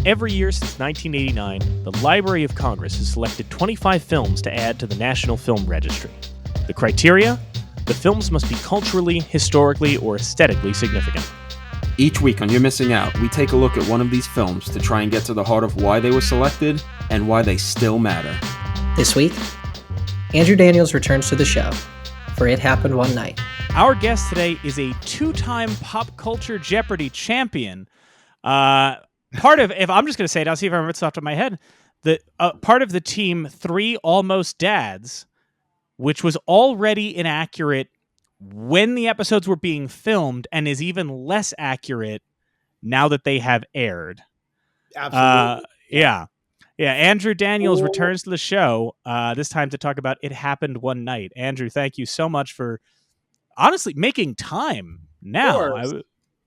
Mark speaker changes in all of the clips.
Speaker 1: Every year since 1989, the Library of Congress has selected 25 films to add to the National Film Registry. The criteria? The films must be culturally, historically, or aesthetically significant.
Speaker 2: Each week on You're Missing Out, we take a look at one of these films to try and get to the heart of why they were selected and why they still matter.
Speaker 3: This week, Andrew Daniels returns to the show for It Happened One Night.
Speaker 1: Our guest today is a two-time pop culture Jeopardy champion. Part of, if I'm just going to say it, I'll see if I remember it's off the top of my head, part of the team Three Almost Dads, which was already inaccurate when the episodes were being filmed and is even less accurate now that they have aired.
Speaker 4: Absolutely.
Speaker 1: Yeah. Andrew Daniels returns to the show, this time to talk about It Happened One Night. Andrew, thank you so much for honestly making time now.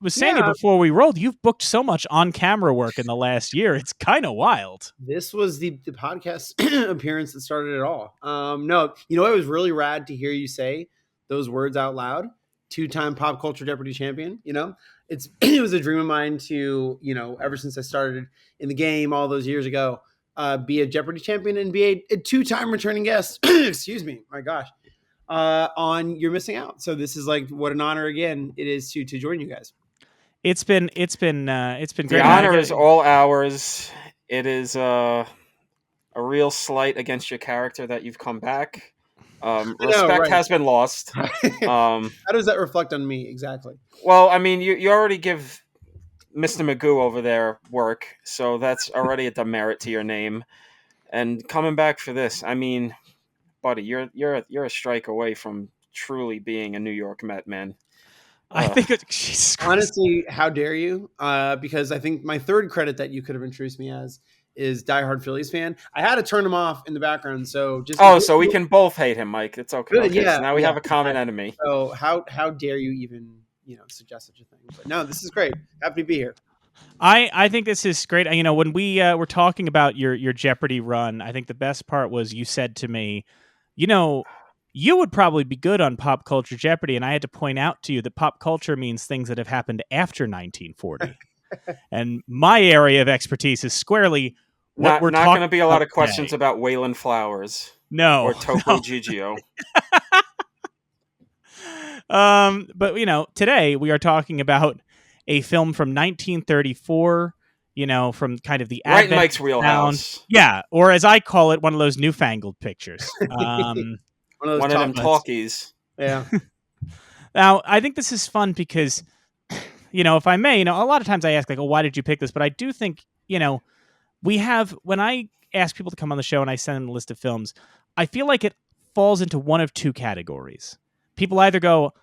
Speaker 1: I was saying it before we rolled, you've booked so much on-camera work in the last year. It's kind of wild.
Speaker 4: This was the podcast appearance that started it all. No, it was really rad to hear you say those words out loud. Two-time pop culture Jeopardy champion. It was a dream of mine to, ever since I started in the game all those years ago, be a Jeopardy champion and be a two-time returning guest. Excuse me, my gosh. On You're Missing Out. So this is like what an honor again it is to join you guys.
Speaker 1: It's been great.
Speaker 5: The honor is all ours. It is a real slight against your character that you've come back. Respect has been lost.
Speaker 4: How does that reflect on me exactly?
Speaker 5: Well, I mean, you already give Mr. Magoo over there work, so that's already a demerit to your name. And coming back for this, I mean, buddy, you're a strike away from truly being a New York Met, man.
Speaker 1: I think Jesus Christ.
Speaker 4: Honestly, how dare you? Because I think my third credit that you could have introduced me as is diehard Phillies fan. I had to turn him off in the background, so just
Speaker 5: so we can both hate him, Mike. It's okay.
Speaker 4: Good, yeah,
Speaker 5: so now we have a common enemy.
Speaker 4: So how dare you even suggest such a thing? But no, this is great. Happy to be here.
Speaker 1: I think this is great. When we were talking about your Jeopardy run, I think the best part was you said to me, you would probably be good on pop culture Jeopardy, and I had to point out to you that pop culture means things that have happened after 1940. And my area of expertise is squarely what we're
Speaker 5: not
Speaker 1: talking
Speaker 5: going to be a lot of
Speaker 1: today.
Speaker 5: questions about Waylon Flowers.
Speaker 1: No.
Speaker 5: Or Topo Gigio.
Speaker 1: But today we are talking about a film from 1934, from kind of the
Speaker 5: right
Speaker 1: Advent
Speaker 5: in Mike's wheelhouse.
Speaker 1: Yeah, or as I call it, one of those newfangled pictures.
Speaker 5: One of them talkies.
Speaker 4: Yeah.
Speaker 1: Now, I think this is fun because, if I may, a lot of times I ask, why did you pick this? But I do think, we have, when I ask people to come on the show and I send them a list of films, I feel like it falls into one of two categories. People either go,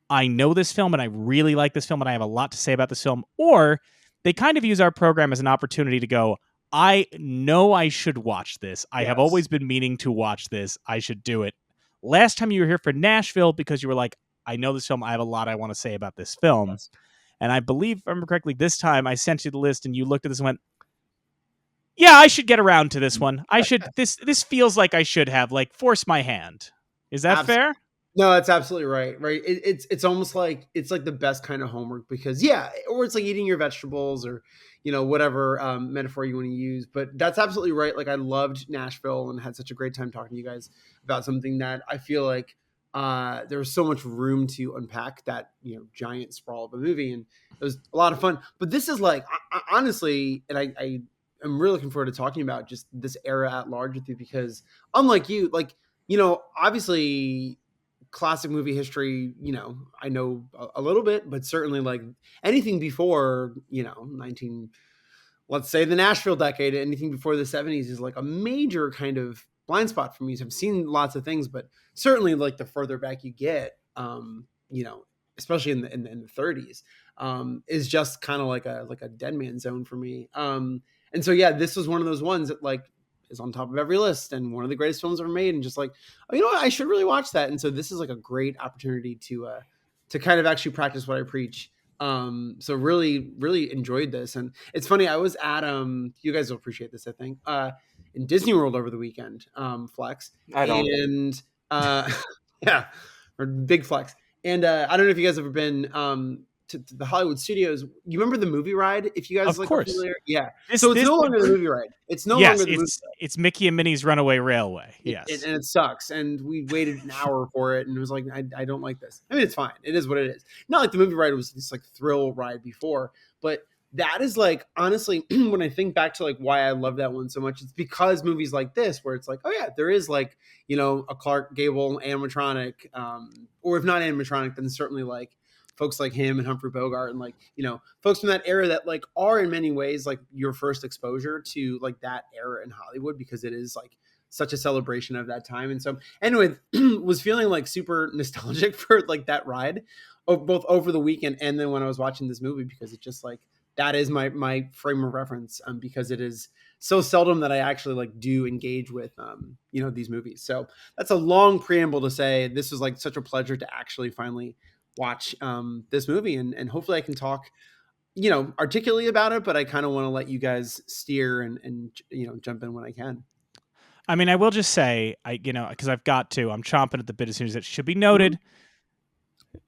Speaker 1: I know this film and I really like this film and I have a lot to say about this film, or they kind of use our program as an opportunity to go, I know I should watch this. I have always been meaning to watch this. I should do it. Last time you were here for Nashville because you were like, I know this film. I have a lot I want to say about this film. Yes. And I believe, if I remember correctly, this time I sent you the list and you looked at this and went, yeah, I should get around to this one. I should, this feels like I should have, force my hand. Is that fair?
Speaker 4: No, that's absolutely right. Right. It's almost like, it's like the best kind of homework because or it's like eating your vegetables or, whatever metaphor you want to use. But that's absolutely right. Like I loved Nashville and had such a great time talking to you guys about something that I feel like there was so much room to unpack that, giant sprawl of a movie. And it was a lot of fun. But this is like, honestly, and I am really looking forward to talking about just this era at large with you because unlike you, obviously classic movie history, I know a little bit, but certainly like anything before, let's say the Nashville decade, anything before the 70s is like a major kind of blind spot for me. So I've seen lots of things, but certainly like the further back you get, especially in the 30s, is just kind of like a dead man zone for me. And so, this was one of those ones that is on top of every list and one of the greatest films ever made. And just like, I should really watch that. And so this is like a great opportunity to kind of actually practice what I preach. So really, really enjoyed this. And it's funny. I was at, you guys will appreciate this, I think, in Disney World over the weekend, Flex.
Speaker 5: I don't.
Speaker 4: And, or big Flex. And, I don't know if you guys have ever been, to to the Hollywood studios. You remember the movie ride? If you guys
Speaker 1: Of
Speaker 4: like
Speaker 1: course.
Speaker 4: are familiar, yeah.
Speaker 1: This-
Speaker 4: So it's
Speaker 1: this-
Speaker 4: no longer the movie ride. It's no
Speaker 1: yes,
Speaker 4: longer the movie
Speaker 1: it's Mickey and Minnie's Runaway Railway. Yes,
Speaker 4: and it sucks. And we waited an hour for it, and it was like, I don't like this. I mean, it's fine. It is what it is. Not like the movie ride was this like thrill ride before, but that is like, honestly, when I think back to like why I love that one so much, it's because movies like this, where it's like, oh yeah, there is like, you know, a Clark Gable animatronic, or if not animatronic, then certainly like folks like him and Humphrey Bogart and like, you know, folks from that era that like are in many ways like your first exposure to like that era in Hollywood, because it is like such a celebration of that time. And so anyway, was feeling like super nostalgic for like that ride, both over the weekend and then when I was watching this movie, because it just like, that is my frame of reference, because it is so seldom that I actually like do engage with, you know, these movies. So that's a long preamble to say this was like such a pleasure to actually finally watch this movie, and hopefully I can talk, you know, articulately about it, but I kind of want to let you guys steer and you know, jump in when I can.
Speaker 1: I mean, I will just say, because I'm chomping at the bit as soon as it should be noted.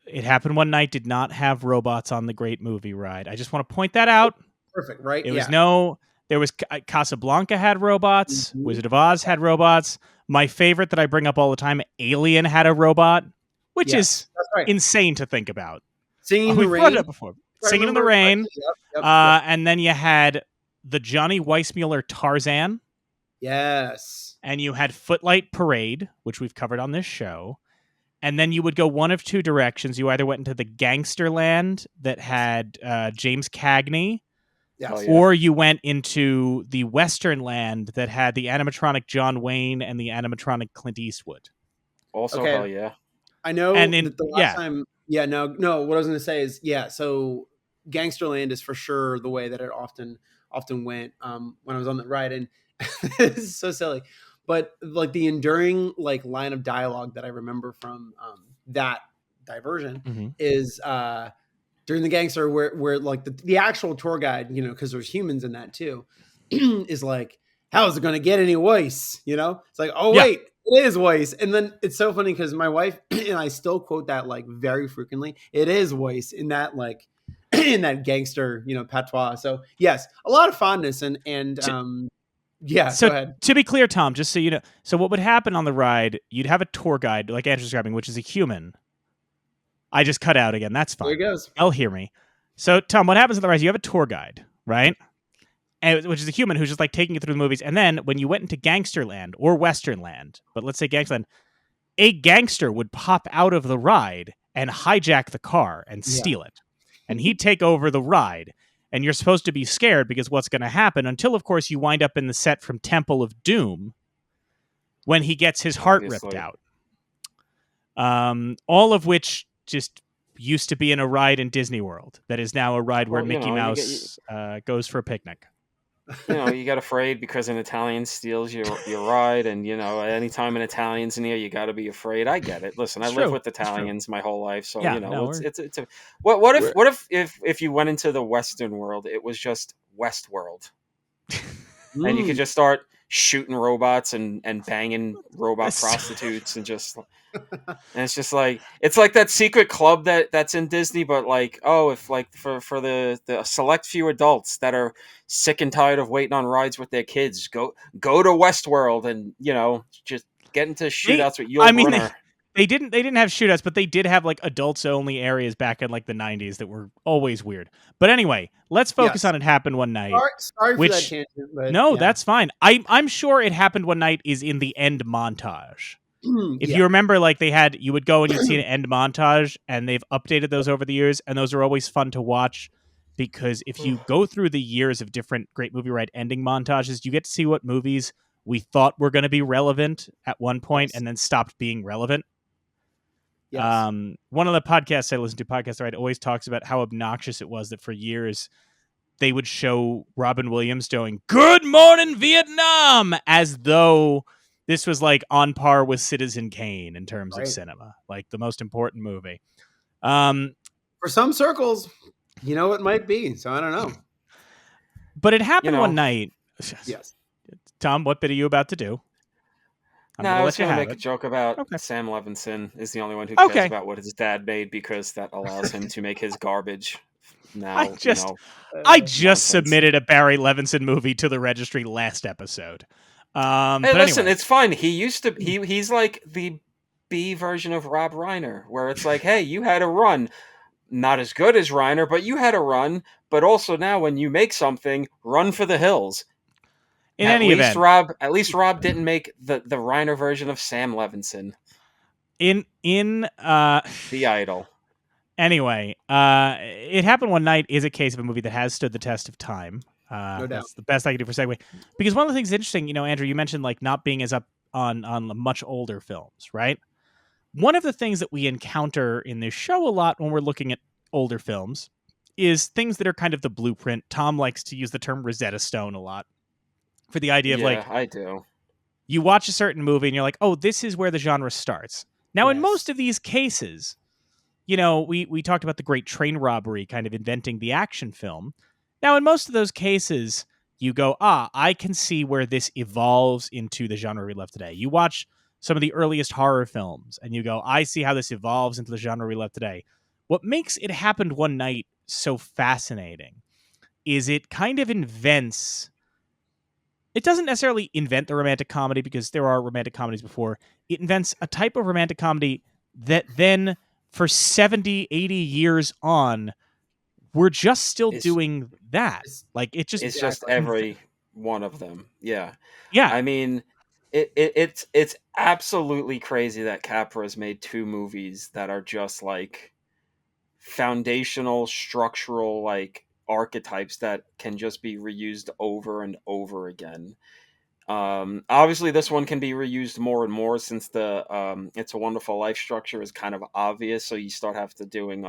Speaker 1: It Happened One Night did not have robots on the Great Movie Ride. I just want to point that out.
Speaker 4: Perfect, right?
Speaker 1: There was Casablanca had robots. Wizard of Oz had robots. My favorite that I bring up all the time, Alien had a robot, which is insane to think about.
Speaker 4: Singing in the Rain.
Speaker 1: Brought it up before. Singing in the Rain.
Speaker 4: Yep.
Speaker 1: And then you had the Johnny Weissmuller Tarzan.
Speaker 4: Yes.
Speaker 1: And you had Footlight Parade, which we've covered on this show. And then you would go one of two directions. You either went into the gangster land that had James Cagney, or you went into the western land that had the animatronic John Wayne and the animatronic Clint Eastwood.
Speaker 5: Also, hell yeah.
Speaker 4: I know
Speaker 1: and
Speaker 4: that the last time... Yeah, no, what I was going to say is, so Gangsterland is for sure the way that it often went when I was on the ride. And it's so silly. But like the enduring like line of dialogue that I remember from that diversion is during the gangster where like the actual tour guide, you know, because there's humans in that too, is like, how's it going to get any worse? You know, it's like, oh wait, it is worse. And then it's so funny because my wife and I still quote that like very frequently. It is worse in that like in that gangster, you know, patois. So yes, a lot of fondness and yeah,
Speaker 1: so
Speaker 4: go ahead.
Speaker 1: To be clear, Tom, just so you know, so what would happen on the ride, you'd have a tour guide, like Andrew's describing, which is a human. I just cut out again. That's fine.
Speaker 4: There he goes.
Speaker 1: They'll hear me. So, Tom, what happens on the ride? You have a tour guide, right? Which is a human who's just like taking you through the movies. And then when you went into Gangsterland or Westernland, but let's say Gangsterland, a gangster would pop out of the ride and hijack the car and steal it. And he'd take over the ride. And you're supposed to be scared because what's going to happen until, of course, you wind up in the set from Temple of Doom when he gets his heart ripped out. All of which just used to be in a ride in Disney World that is now a ride where Mickey Mouse goes for a picnic.
Speaker 5: You know, you get afraid because an Italian steals your ride, and you know, anytime an Italian's near, you got to be afraid. I get it. Listen, I live with Italians my whole life, so you know, it's a. What if you went into the Western world? It was just Westworld, and you could just start shooting robots and banging robot prostitutes and just. And it's just like it's like that secret club that's in Disney, but like if like for the select few adults that are sick and tired of waiting on rides with their kids, go to Westworld and you know just get into shootouts with Yul Brynner.
Speaker 1: They didn't have shootouts, but they did have like adults only areas back in like the 90s that were always weird. But anyway, let's focus on It Happened One Night.
Speaker 4: Sorry for that tangent, but
Speaker 1: that's fine. I'm sure It Happened One Night is in the end montage. If you remember, like you would go and you'd see an end montage, and they've updated those over the years, and those are always fun to watch because if you go through the years of different Great Movie Ride ending montages, you get to see what movies we thought were going to be relevant at one point and then stopped being relevant. Yes. One of the podcasts I listen to, Podcast Ride, always talks about how obnoxious it was that for years they would show Robin Williams doing "Good Morning Vietnam" as though this was like on par with Citizen Kane in terms of cinema, like the most important movie.
Speaker 4: For some circles, you know, it might be. So I don't know.
Speaker 1: But It Happened One Night.
Speaker 4: Yes.
Speaker 1: Tom, what bit are you about to do?
Speaker 5: No,
Speaker 1: going to
Speaker 5: I
Speaker 1: let
Speaker 5: was
Speaker 1: you
Speaker 5: going to
Speaker 1: have
Speaker 5: make a
Speaker 1: it.
Speaker 5: joke about
Speaker 1: Okay.
Speaker 5: Sam Levinson is the only one who cares
Speaker 1: Okay.
Speaker 5: about what his dad made because that allows him to make his garbage.
Speaker 1: I
Speaker 5: Now,
Speaker 1: just I just
Speaker 5: nonsense.
Speaker 1: submitted a Barry Levinson movie to the registry last episode.
Speaker 5: Hey,
Speaker 1: But
Speaker 5: listen,
Speaker 1: anyway,
Speaker 5: it's fine. He's like the B version of Rob Reiner, where it's like, hey, you had a run, not as good as Reiner, but you had a run. But also now, when you make something, run for the hills.
Speaker 1: in any event,
Speaker 5: At least Rob didn't make the Reiner version of Sam Levinson,
Speaker 1: in
Speaker 5: the idol.
Speaker 1: anyway, It Happened One Night is a case of a movie that has stood the test of time.
Speaker 4: No doubt.
Speaker 1: That's the best I can do for segue. Because one of the things that's interesting, Andrew, you mentioned like not being as up on the much older films, right? One of the things that we encounter in this show a lot when we're looking at older films is things that are kind of the blueprint. Tom likes to use the term Rosetta Stone a lot for the idea of
Speaker 5: Yeah,
Speaker 1: like
Speaker 5: I do.
Speaker 1: you watch a certain movie and you're like, oh, this is where the genre starts. Now, in
Speaker 4: Yes.
Speaker 1: most of these cases, we talked about the Great Train Robbery kind of inventing the action film. Now, in most of those cases, you go, I can see where this evolves into the genre we love today. You watch some of the earliest horror films and you go, I see how this evolves into the genre we love today. What makes It Happened One Night so fascinating is it kind of invents. It doesn't necessarily invent the romantic comedy because there are romantic comedies before. It invents a type of romantic comedy that then for 70, 80 years on, we're just still
Speaker 5: It's
Speaker 1: doing that.
Speaker 4: It's-
Speaker 1: Like it just
Speaker 5: it's just every one of them. Yeah.
Speaker 1: yeah.
Speaker 5: I mean, it's absolutely crazy that Capra has made two movies that are just like foundational, structural, like archetypes that can just be reused over and over again. Obviously, this one can be reused more and more since the "It's a Wonderful Life" structure is kind of obvious. So you start have to doing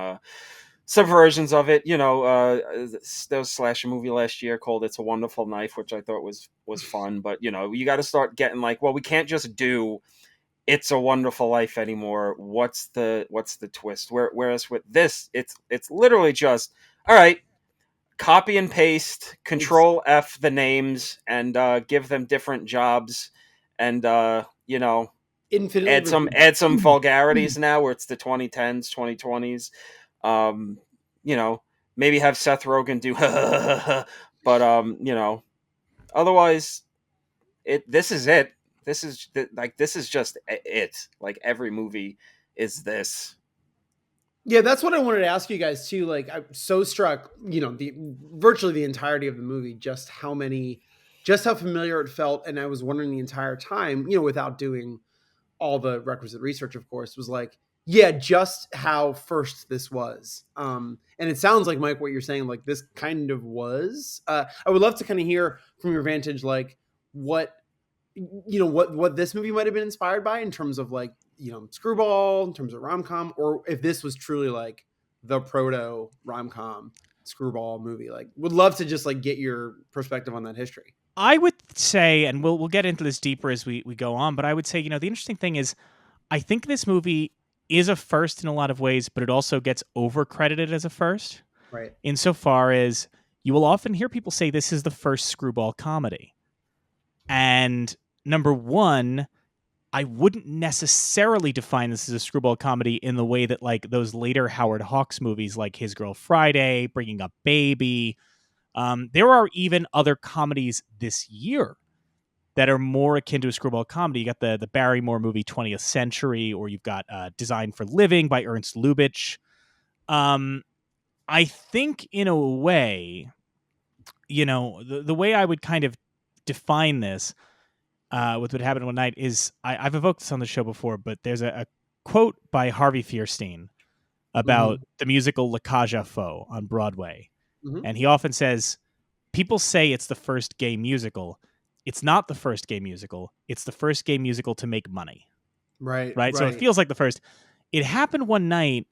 Speaker 5: subversions of it. There was a slasher movie last year called "It's a Wonderful Knife," which I thought was fun. But you got to start getting like, well, we can't just do "It's a Wonderful Life" anymore. What's the twist? Whereas with this, it's literally just all right. Copy and paste, Control F the names, and give them different jobs, and
Speaker 4: infinitely
Speaker 5: add some vulgarities now where it's the 2010s, 2020s. Maybe have Seth Rogen do, but otherwise, this is it. This is just it. Like every movie is this.
Speaker 4: Yeah, that's what I wanted to ask you guys too. Like, I'm so struck, the virtually the entirety of the movie, just how familiar it felt, and I was wondering the entire time, without doing all the requisite research, of course, was like, yeah, just how first this was. And it sounds like, Mike, what you're saying, like this kind of was. I would love to kind of hear from your vantage, like what this movie might have been inspired by in terms of like, screwball, in terms of rom-com, or if this was truly like the proto rom-com screwball movie. Like, would love to just like get your perspective on that history.
Speaker 1: I would say, and we'll get into this deeper as we go on, but I would say, the interesting thing is I think this movie is a first in a lot of ways, but it also gets over-credited as a first.
Speaker 4: Right.
Speaker 1: Insofar as you will often hear people say this is the first screwball comedy. And number one, I wouldn't necessarily define this as a screwball comedy in the way that like those later Howard Hawks movies like His Girl Friday, Bringing Up Baby. There are even other comedies this year that are more akin to a screwball comedy. You got the Barrymore movie 20th Century, or you've got Design for Living by Ernst Lubitsch. I think in a way, the way I would kind of define this with What Happened One Night is I've evoked this on the show before, but there's a quote by Harvey Fierstein about the musical La Cage aux Folles on Broadway.
Speaker 4: Mm-hmm.
Speaker 1: And he often says, people say it's the first gay musical. It's not the first gay musical. It's the first gay musical to make money.
Speaker 4: Right.
Speaker 1: So it feels like the first. It Happened One Night.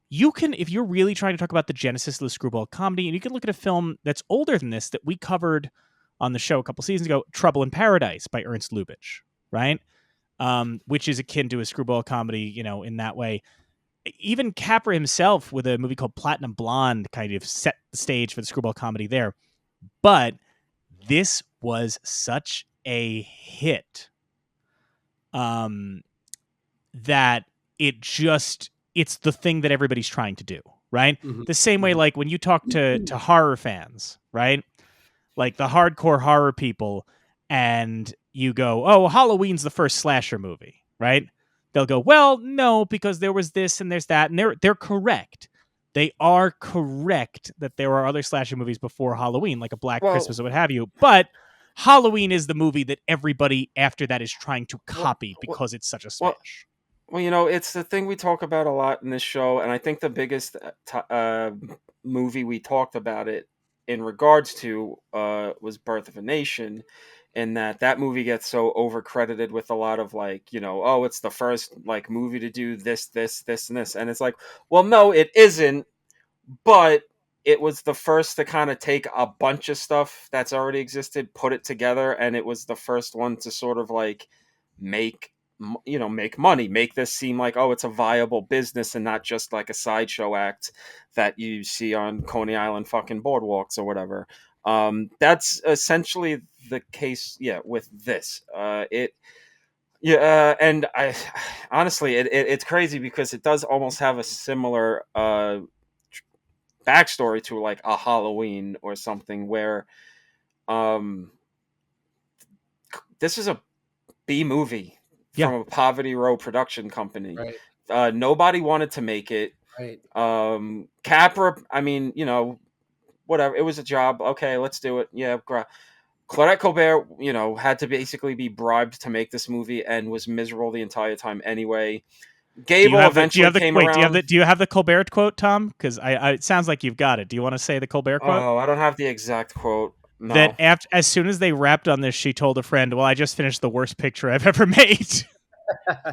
Speaker 1: You can, if you're really trying to talk about the genesis of the screwball comedy, and you can look at a film that's older than this that we covered on the show a couple seasons ago, Trouble in Paradise by Ernst Lubitsch, right? Which is akin to a screwball comedy, in that way. Even Capra himself with a movie called Platinum Blonde kind of set the stage for the screwball comedy there. But this was such a hit that it's the thing that everybody's trying to do, right?
Speaker 4: Mhm.
Speaker 1: The same way, like when you talk to horror fans, right? Like the hardcore horror people, and you go, "Oh, Halloween's the first slasher movie," right? They'll go, "Well, no, because there was this and there's that," and they're correct. They are correct that there are other slasher movies before Halloween, like a Black
Speaker 5: Well-
Speaker 1: Christmas or what have you. But Halloween is the movie that everybody after that is trying to copy because it's such a smash.
Speaker 5: Well, it's the thing we talk about a lot in this show, and I think the biggest movie we talked about it in regards to was Birth of a Nation, in that movie gets so overcredited with a lot of like, oh, it's the first like movie to do this, and this, and it's like, well, no, it isn't, but it was the first to kind of take a bunch of stuff that's already existed, put it together, and it was the first one to sort of like make money, make this seem like, oh, it's a viable business and not just like a sideshow act that you see on Coney Island fucking boardwalks or whatever. That's essentially the case, with this. And I honestly, it's crazy because it does almost have a similar backstory to like a Halloween or something, where this is a B movie from a Poverty Row production company.
Speaker 4: Right.
Speaker 5: Nobody wanted to make it.
Speaker 4: Right.
Speaker 5: Capra, I mean, whatever. It was a job. Okay, let's do it. Yeah. Claudette Colbert, had to basically be bribed to make this movie and was miserable the entire time anyway. Gable eventually came around.
Speaker 1: Do you have the Colbert quote, Tom? Because it sounds like you've got it. Do you want to say the Colbert quote?
Speaker 5: Oh, I don't have the exact quote. No.
Speaker 1: That as soon as they wrapped on this, she told a friend, "Well, I just finished the worst picture I've ever made."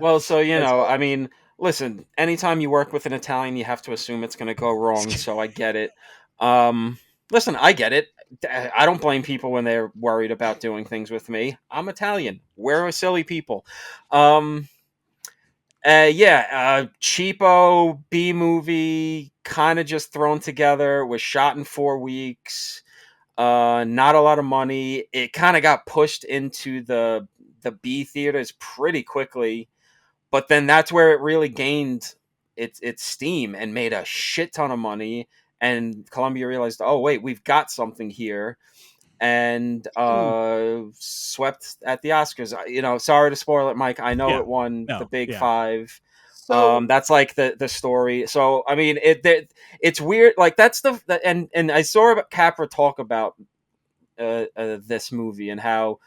Speaker 5: Well, so I mean, listen. Anytime you work with an Italian, you have to assume it's going to go wrong. So I get it. Listen, I get it. I don't blame people when they're worried about doing things with me. I'm Italian. We're silly people. Cheapo B movie, kind of just thrown together. Was shot in 4 weeks. Not a lot of money. It kind of got pushed into the B theaters pretty quickly, but then that's where it really gained its steam and made a shit ton of money. And Columbia realized, oh wait, we've got something here, and swept at the Oscars. Sorry to spoil it, Mike. I know it won the Big Five. So, that's like the story. So I mean, it's weird. Like that's and I saw Capra talk about this movie and how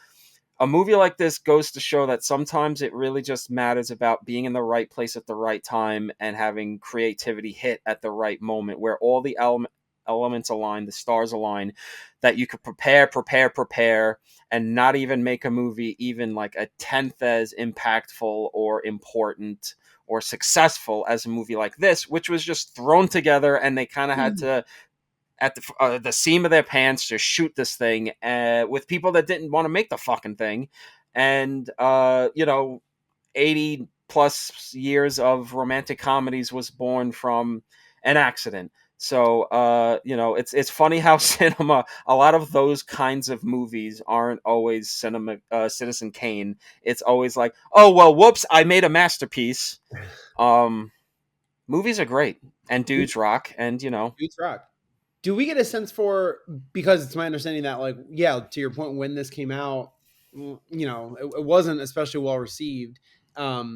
Speaker 5: a movie like this goes to show that sometimes it really just matters about being in the right place at the right time and having creativity hit at the right moment, where all the elements align, the stars align, that you could prepare, and not even make a movie even like a tenth as impactful or important or successful as a movie like this, which was just thrown together, and they kind of had to, at the seam of their pants, to shoot this thing with people that didn't want to make the fucking thing. And 80 plus years of romantic comedies was born from an accident. So it's funny how cinema, a lot of those kinds of movies aren't always Citizen Kane. It's always like, oh well, whoops, I made a masterpiece. Movies are great, and dudes rock, and
Speaker 4: dudes rock. Do we get a sense for, because it's my understanding that, like, to your point, when this came out, it wasn't especially well received. And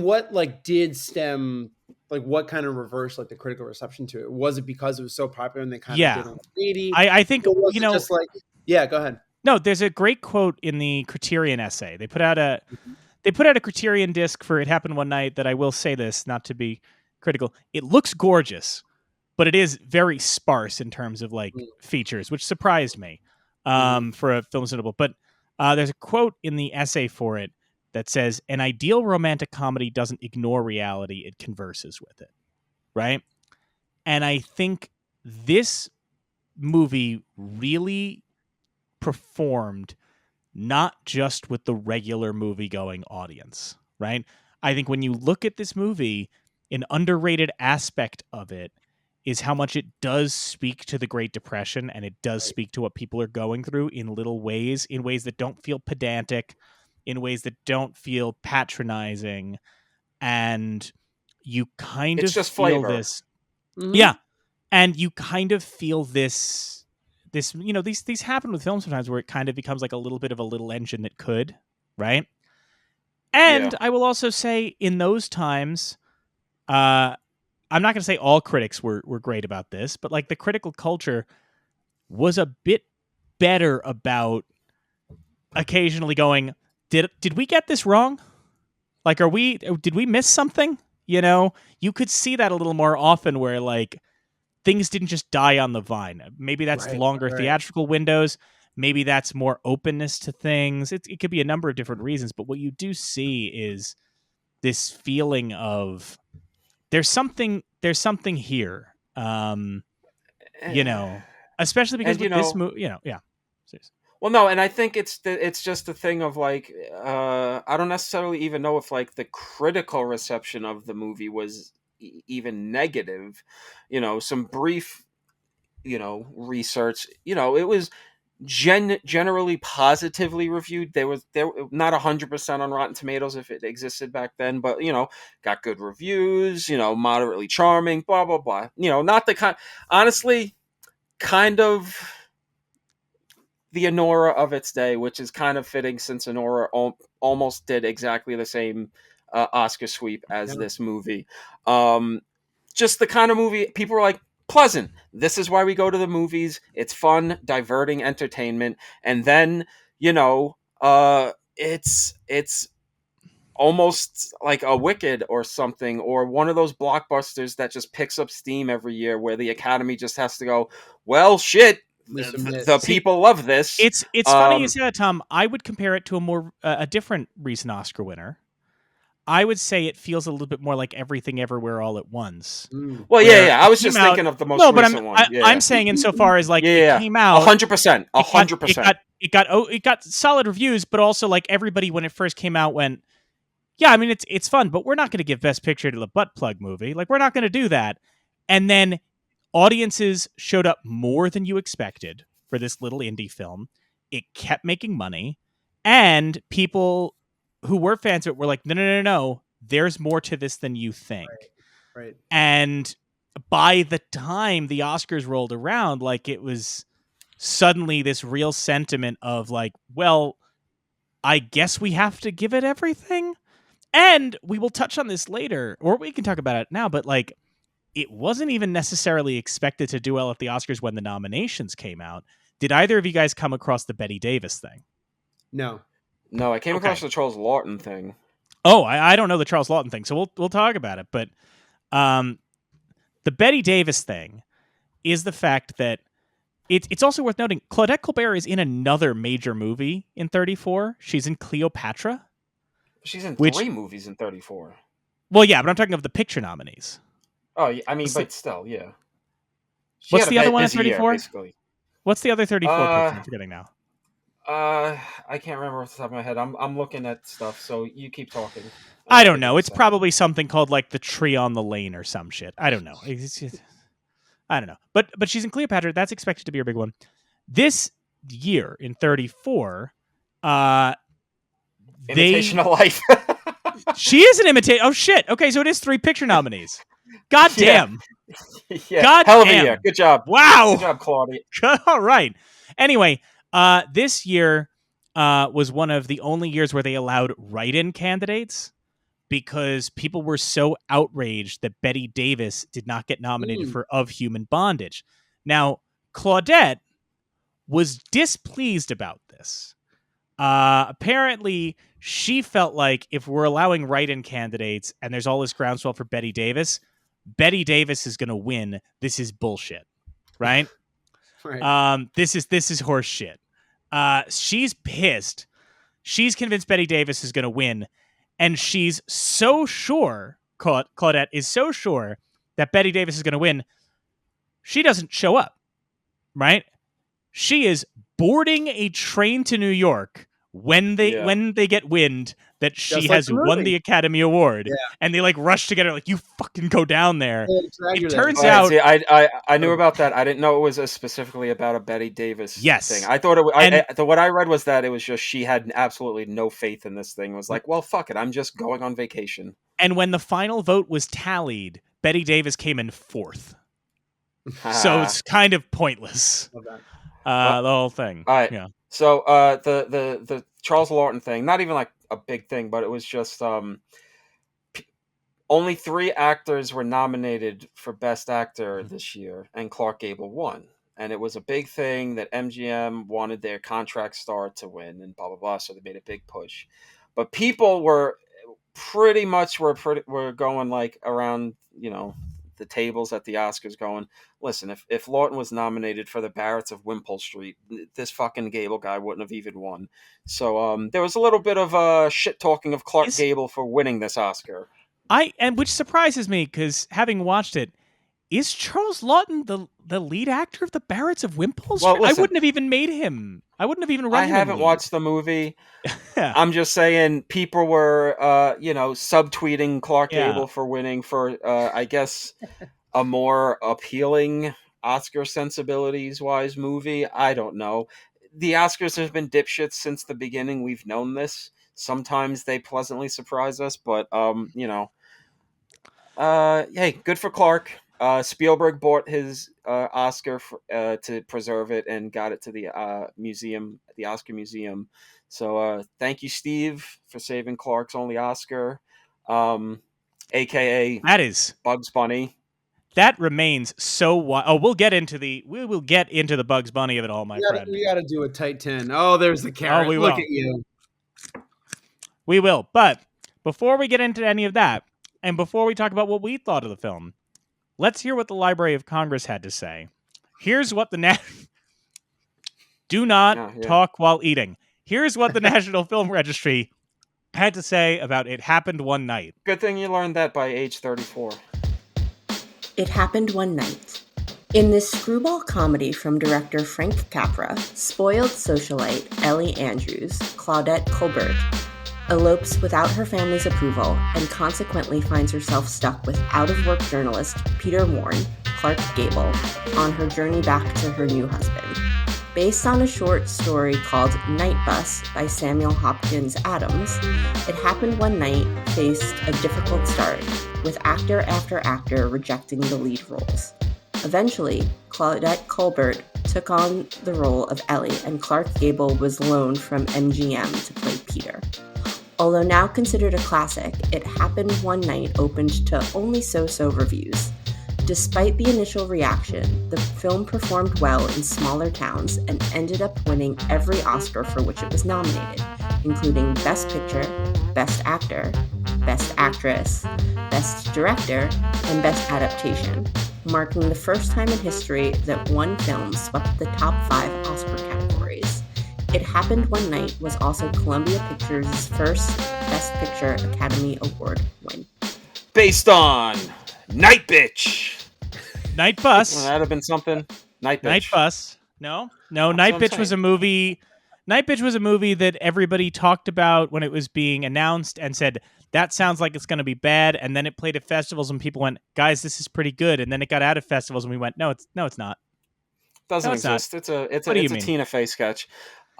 Speaker 4: what like did stem, like what kind of reversed like the critical reception to it? Was it because it was so popular and they kind of did it?
Speaker 1: I think,
Speaker 4: just like, go ahead.
Speaker 1: No, there's a great quote in the Criterion essay. They put out a Criterion disc for It Happened One Night that, I will say this, not to be critical, it looks gorgeous, but it is very sparse in terms of like features, which surprised me for a film cinema. But there's a quote in the essay for it that says, "An ideal romantic comedy doesn't ignore reality, it converses with it." Right? And I think this movie really performed not just with the regular movie-going audience, right? I think when you look at this movie, an underrated aspect of it is how much it does speak to the Great Depression, and it does speak to what people are going through in little ways, in ways that don't feel pedantic, in ways that don't feel patronizing, and you kind
Speaker 5: It's
Speaker 1: of
Speaker 5: just
Speaker 1: feel
Speaker 5: flavor.
Speaker 1: this.
Speaker 4: Mhm.
Speaker 1: Yeah, and you kind of feel this these happen with films sometimes where it kind of becomes like a little bit of a little engine that could, right? And
Speaker 5: Yeah.
Speaker 1: I will also say in those times, I'm not going to say all critics were great about this, but like the critical culture was a bit better about occasionally going, did we get this wrong? Like, did we miss something? You could see that a little more often where like things didn't just die on the vine. Maybe that's
Speaker 4: Right,
Speaker 1: longer
Speaker 4: right.
Speaker 1: theatrical windows. Maybe that's more openness to things. It could be a number of different reasons, but what you do see is this feeling of there's something here. Especially because
Speaker 5: And
Speaker 1: with this movie, yeah. Seriously.
Speaker 5: well, no, and I think it's just a thing of like I don't necessarily even know if like the critical reception of the movie was even negative. Some brief research. It was generally positively reviewed. There not 100% on Rotten Tomatoes if it existed back then, but got good reviews. Moderately charming. Blah blah blah. Not the kind. Honestly, kind of the Anora of its day, which is kind of fitting since Anora almost did exactly the same Oscar sweep as
Speaker 4: Yeah.
Speaker 5: this movie. Just the kind of movie people are like, pleasant. This is why we go to the movies. It's fun, diverting entertainment. And then, it's almost like a Wicked or something, or one of those blockbusters that just picks up steam every year where the Academy just has to go, well, shit,
Speaker 4: We submit.
Speaker 5: the
Speaker 1: See,
Speaker 5: people love this.
Speaker 1: It's funny you say that, Tom. I would compare it to a different recent Oscar winner. I would say it feels a little bit more like Everything Everywhere All at Once.
Speaker 4: Mm.
Speaker 5: Well,
Speaker 1: where
Speaker 5: yeah. I
Speaker 1: it
Speaker 5: was
Speaker 1: came
Speaker 5: just
Speaker 1: out-
Speaker 5: thinking of the most
Speaker 1: No, but
Speaker 5: recent one. Yeah,
Speaker 1: I'm saying insofar as like it
Speaker 5: yeah,
Speaker 1: came out,
Speaker 5: 100%, 100%.
Speaker 1: it got solid reviews, but also like everybody when it first came out went, yeah, I mean it's fun, but we're not going to give Best Picture to the butt plug movie. Like we're not going to do that. And then audiences showed up more than you expected for this little indie film. It kept making money, and people who were fans of it were like, no, there's more to this than you think.
Speaker 4: Right.
Speaker 1: And by the time the Oscars rolled around, like it was suddenly this real sentiment of like, well, I guess we have to give it everything. And we will touch on this later, or we can talk about it now, but like it wasn't even necessarily expected to do well at the Oscars when the nominations came out. Did either of you guys come across the Bette Davis thing?
Speaker 4: No.
Speaker 5: No, I came
Speaker 1: Okay.
Speaker 5: across the Charles Lawton thing.
Speaker 1: Oh, I don't know the Charles Lawton thing, so we'll talk about it. But the Bette Davis thing is the fact that it's also worth noting Claudette Colbert is in another major movie in 34. She's in Cleopatra.
Speaker 5: She's in
Speaker 1: Which-
Speaker 5: 3 movies in 34.
Speaker 1: Well, yeah, but I'm talking of the picture nominees.
Speaker 5: Oh, I mean,
Speaker 1: What's
Speaker 5: but still, yeah. She
Speaker 1: What's
Speaker 5: had a
Speaker 1: the other one at
Speaker 5: busy year,
Speaker 1: 34?
Speaker 5: basically.
Speaker 1: What's the other 34 picture? I'm forgetting now.
Speaker 5: I can't remember off the top of my head. I'm looking at stuff, so you keep talking.
Speaker 1: I don't know. It's probably something called like The Tree on the Lane or some shit. I don't know. I don't know. But she's in Cleopatra. That's expected to be her big one. This year in 34,
Speaker 5: Imitation of Life.
Speaker 1: she is an imitator. Oh shit. Okay, so it is 3 picture nominees. God
Speaker 5: Yeah.
Speaker 1: damn.
Speaker 5: Yeah,
Speaker 1: God
Speaker 5: hell of
Speaker 1: damn.
Speaker 5: a year. Good job.
Speaker 1: Wow.
Speaker 5: Good job, Claudia.
Speaker 1: All right. Anyway, this year was one of the only years where they allowed write-in candidates because people were so outraged that Bette Davis did not get nominated for Of Human Bondage. Now, Claudette was displeased about this. Apparently, she felt like if we're allowing write-in candidates and there's all this groundswell for Bette Davis is going to win. This is bullshit, right?
Speaker 4: Right.
Speaker 1: This is horse shit. She's pissed. She's convinced Bette Davis is going to win, and she's so sure, Claudette is so sure that Bette Davis is going to win, she doesn't show up, right? She is boarding a train to New York when they get wind that she
Speaker 4: Just like
Speaker 1: has
Speaker 4: the
Speaker 1: won
Speaker 4: movie.
Speaker 1: the Academy Award,
Speaker 4: Yeah.
Speaker 1: and they like rush together like, you fucking go down there. It turns
Speaker 5: All right,
Speaker 1: out,
Speaker 5: see, I knew about that. I didn't know it was specifically about a Betty Davis
Speaker 1: Yes.
Speaker 5: thing. I thought it.
Speaker 1: And-
Speaker 5: What I read was that it was just she had absolutely no faith in this thing. It was like, well, fuck it, I'm just going on vacation.
Speaker 1: and when the final vote was tallied, Betty Davis came in 4th. So it's kind of pointless.
Speaker 4: Love that.
Speaker 1: The whole thing.
Speaker 5: All right.
Speaker 1: Yeah.
Speaker 5: So the Charles Lawton thing, not even like a big thing, but it was just only 3 actors were nominated for Best Actor this year, and Clark Gable won. And it was a big thing that MGM wanted their contract star to win, and blah blah blah. So they made a big push. But people were pretty much were going like around, the tables at the Oscars going, listen, if Lawton was nominated for the Barretts of Wimpole Street, this fucking Gable guy wouldn't have even won. So there was a little bit of shit talking of Clark Gable for winning this Oscar.
Speaker 1: Which surprises me, because having watched it, is Charles Lawton the lead actor of the Barretts of Wimpole Street?
Speaker 5: Well, listen,
Speaker 1: I wouldn't have even made him. I wouldn't have even run him.
Speaker 5: I haven't watched the movie.
Speaker 1: Yeah.
Speaker 5: I'm just saying people were, subtweeting Clark Gable for winning for, I guess, a more appealing Oscar sensibilities-wise movie. I don't know. The Oscars have been dipshits since the beginning. We've known this. Sometimes they pleasantly surprise us, but, hey, good for Clark. Spielberg bought his Oscar to preserve it and got it to the museum, the Oscar Museum. So thank you, Steve, for saving Clark's only Oscar, aka
Speaker 1: that is
Speaker 5: Bugs Bunny.
Speaker 1: That remains so wild. Oh, we will get into the Bugs Bunny of it all, my friend.
Speaker 4: We got to do a tight 10. Oh, there's the carrot.
Speaker 1: Oh, we
Speaker 4: Look
Speaker 1: will.
Speaker 4: at you.
Speaker 1: We will. But before we get into any of that, and before we talk about what we thought of the film, let's hear what the Library of Congress had to say. Here's what do not talk while eating. Here's what the National Film Registry had to say about It Happened One Night.
Speaker 5: Good thing you learned that by age 34.
Speaker 6: It Happened One Night. In this screwball comedy from director Frank Capra, spoiled socialite Ellie Andrews, Claudette Colbert, elopes without her family's approval and consequently finds herself stuck with out-of-work journalist Peter Warren, Clark Gable, on her journey back to her new husband. Based on a short story called Night Bus by Samuel Hopkins Adams, It Happened One Night faced a difficult start, with actor after actor rejecting the lead roles. Eventually, Claudette Colbert took on the role of Ellie, and Clark Gable was loaned from MGM to play Peter. Although now considered a classic, It Happened One Night opened to only so-so reviews. Despite the initial reaction, the film performed well in smaller towns and ended up winning every Oscar for which it was nominated, including Best Picture, Best Actor, Best Actress, Best Director, and Best Adaptation, marking the first time in history that one film swept the top 5 Oscar categories. It Happened One Night was also Columbia Pictures' first Best Picture Academy Award win.
Speaker 5: Based on Night Bitch.
Speaker 1: Night Bus.
Speaker 5: Well, that'd have been something. Night Bitch.
Speaker 1: Night Bus. No. Night Bitch was a movie. Night Bitch was a movie that everybody talked about when it was being announced and said, that sounds like it's going to be bad. And then it played at festivals and people went, guys, this is pretty good. And then it got out of festivals and we went, no, it's not.
Speaker 5: Doesn't exist. It's a Tina Fey sketch.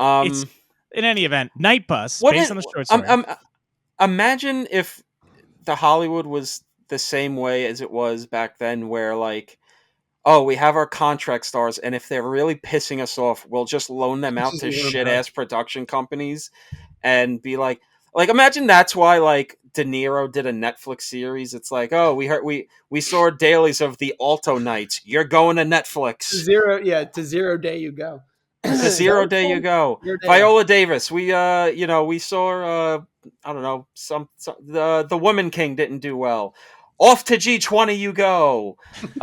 Speaker 1: It's, in any event, Night Bus, based on the short story.
Speaker 5: Imagine if the Hollywood was the same way as it was back then, where like, oh, we have our contract stars, and if they're really pissing us off, we'll just loan them out to shit-ass production companies and be like, imagine that's why, like, De Niro did a Netflix series. It's like, oh, we saw dailies of the Alto Nights. You're going to Netflix.
Speaker 4: To 0 day you go.
Speaker 5: To 0 day you go. Viola Davis. We saw, I don't know, the Woman King didn't do well. Off to G20 you go.
Speaker 4: It's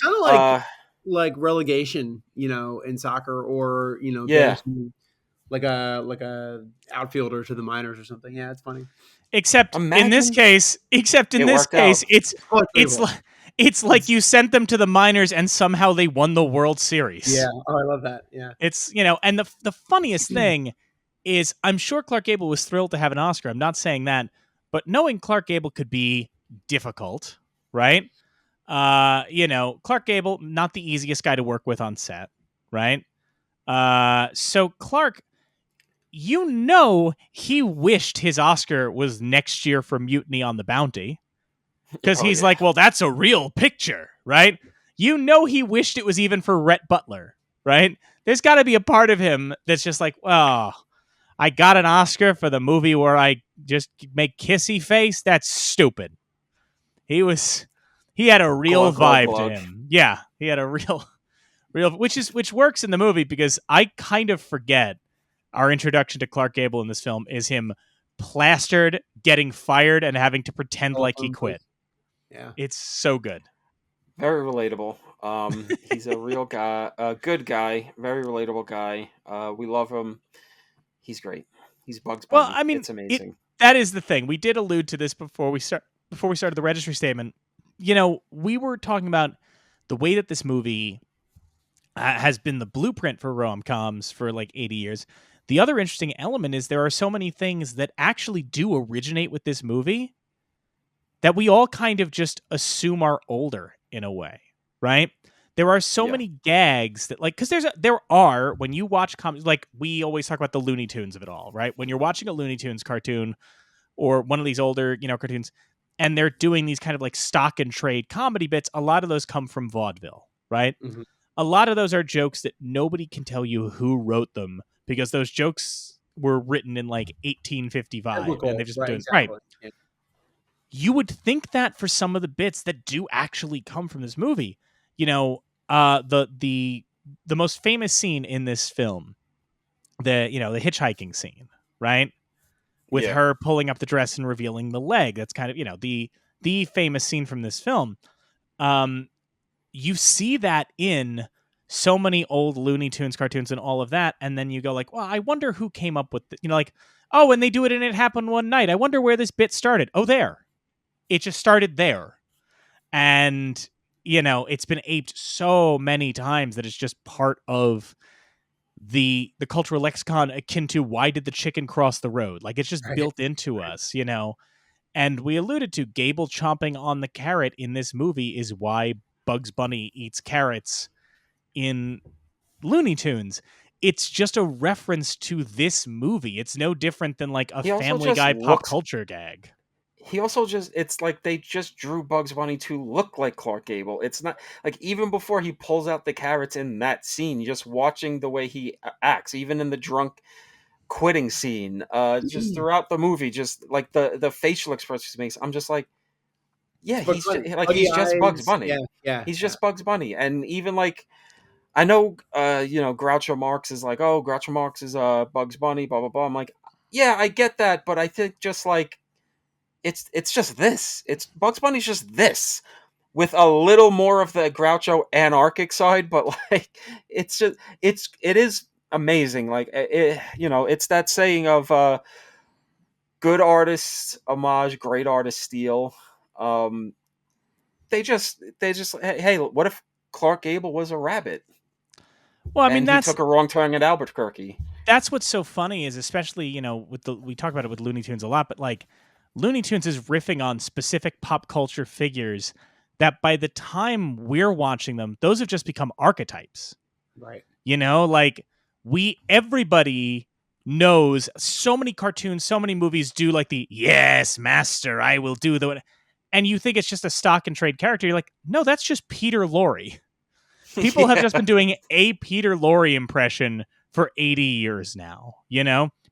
Speaker 4: kind of like relegation, in soccer, or like a outfielder to the minors or something. Yeah, it's funny.
Speaker 1: Except in this case, it's like you sent them to the minors and somehow they won the World Series.
Speaker 4: Yeah, I love that. Yeah,
Speaker 1: it's and the funniest thing is I'm sure Clark Gable was thrilled to have an Oscar. I'm not saying that, but knowing Clark Gable could be difficult, right? Clark Gable, not the easiest guy to work with on set, right? So Clark, he wished his Oscar was next year for Mutiny on the Bounty. Because he's like, well, that's a real picture, right? He wished it was even for Rhett Butler, right? There's got to be a part of him that's just like, oh, I got an Oscar for the movie where I just make kissy face. That's stupid. He had a real vibe to him. Yeah, he had a real, which works in the movie because I kind of forget our introduction to Clark Gable in this film is him plastered, getting fired, and having to pretend like he quit.
Speaker 4: Yeah,
Speaker 1: it's so good.
Speaker 5: Very relatable. He's a real guy, a good guy, very relatable guy. We love him. He's great. He's Bugs Bunny.
Speaker 1: Well, I mean,
Speaker 5: it's amazing.
Speaker 1: That is the thing. We did allude to this before we started the registry statement. We were talking about the way that this movie has been the blueprint for rom-coms for like 80 years. The other interesting element is there are so many things that actually do originate with this movie that we all kind of just assume are older in a way, right? There are so many gags that, like, because there are when you watch like we always talk about the Looney Tunes of it all, right? When you're watching a Looney Tunes cartoon or one of these older, cartoons, and they're doing these kind of like stock and trade comedy bits, a lot of those come from vaudeville, right? Mm-hmm. A lot of those are jokes that nobody can tell you who wrote them because those jokes were written in like 1855 and they've just been doing exactly. Right. Yeah. You would think that for some of the bits that do actually come from this movie, the most famous scene in this film, the hitchhiking scene, right? With her pulling up the dress and revealing the leg. That's kind of, the famous scene from this film. You see that in so many old Looney Tunes cartoons and all of that. And then you go like, well, I wonder who came up with, and they do it and It Happened One Night. I wonder where this bit started. Oh, there. It just started there. And, it's been aped so many times that it's just part of the cultural lexicon akin to why did the chicken cross the road? Like it's just built into us, And we alluded to Gable chomping on the carrot in this movie is why Bugs Bunny eats carrots in Looney Tunes. It's just a reference to this movie. It's no different than like a Family Guy pop culture gag.
Speaker 5: He also it's like they just drew Bugs Bunny to look like Clark Gable. It's not like even before he pulls out the carrots in that scene, just watching the way he acts, even in the drunk quitting scene, just throughout the movie, just like the facial expressions he makes, I'm just like, yeah, he's just Bugs Bunny. Yeah, he's just Bugs Bunny. And even like, I know, Groucho Marx is like, oh, Groucho Marx is Bugs Bunny, blah blah blah. I'm like, yeah, I get that, but I think just like. It's just this. It's Bugs Bunny's just this, with a little more of the Groucho anarchic side, but like it is amazing. Like it's that saying of good artists homage, great artists steal. They just hey, what if Clark Gable was a rabbit?
Speaker 1: Well, I mean,
Speaker 5: he took a wrong turn at Albuquerque.
Speaker 1: That's what's so funny is especially we talk about it with Looney Tunes a lot, but like. Looney Tunes is riffing on specific pop culture figures that by the time we're watching them, those have just become archetypes.
Speaker 4: Right.
Speaker 1: Everybody knows so many cartoons, so many movies do like the, yes, master, I will do the, and you think it's just a stock and trade character. You're like, no, that's just Peter Lorre. People have just been doing a Peter Lorre impression for 80 years now,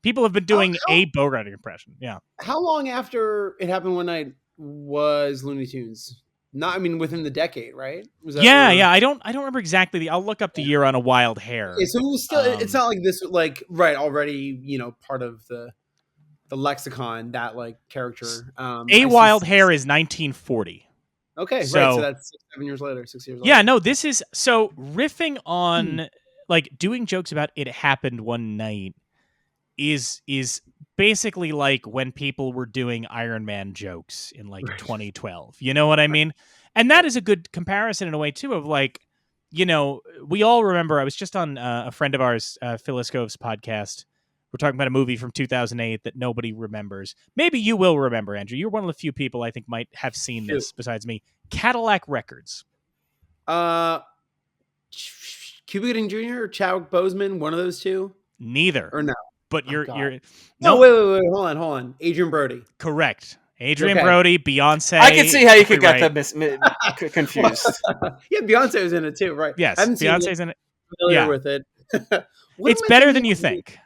Speaker 1: People have been doing a Bogart impression. Yeah.
Speaker 4: How long after It Happened One Night was Looney Tunes? Within the decade, right? Was that
Speaker 1: yeah. I don't remember exactly. I'll look up the year on A Wild Hair.
Speaker 4: Yeah, so it was still. It's not like this, like already. Part of the lexicon that like character.
Speaker 1: A Wild Hair is 1940.
Speaker 4: Okay, so that's 6 years later.
Speaker 1: Yeah, no, this is so riffing on like doing jokes about It Happened One Night. Is basically like when people were doing Iron Man jokes in like 2012. You know what I mean? And that is a good comparison in a way too of like, we all remember, I was just on a friend of ours, Phil Escove's podcast We're talking about a movie from 2008 that nobody remembers. Maybe you will remember, Andrew. You're one of the few people I think might have seen this besides me. Cadillac Records.
Speaker 4: Cuba Gooding Jr. or Chadwick Boseman, one of those two?
Speaker 1: Neither.
Speaker 4: Or no?
Speaker 1: But
Speaker 4: Oh,
Speaker 1: you're
Speaker 4: God.
Speaker 1: no.
Speaker 4: Wait. Hold on. Adrian Brody.
Speaker 1: Correct. Adrian
Speaker 4: Okay.
Speaker 1: Brody, Beyonce.
Speaker 5: I can see how you could get
Speaker 1: right.
Speaker 5: them confused.
Speaker 4: Yeah, Beyonce was in it too, right?
Speaker 1: Yes,
Speaker 4: I haven't seen
Speaker 1: Beyonce's in it.
Speaker 4: familiar
Speaker 1: Yeah.
Speaker 4: with it.
Speaker 1: It's better than you think.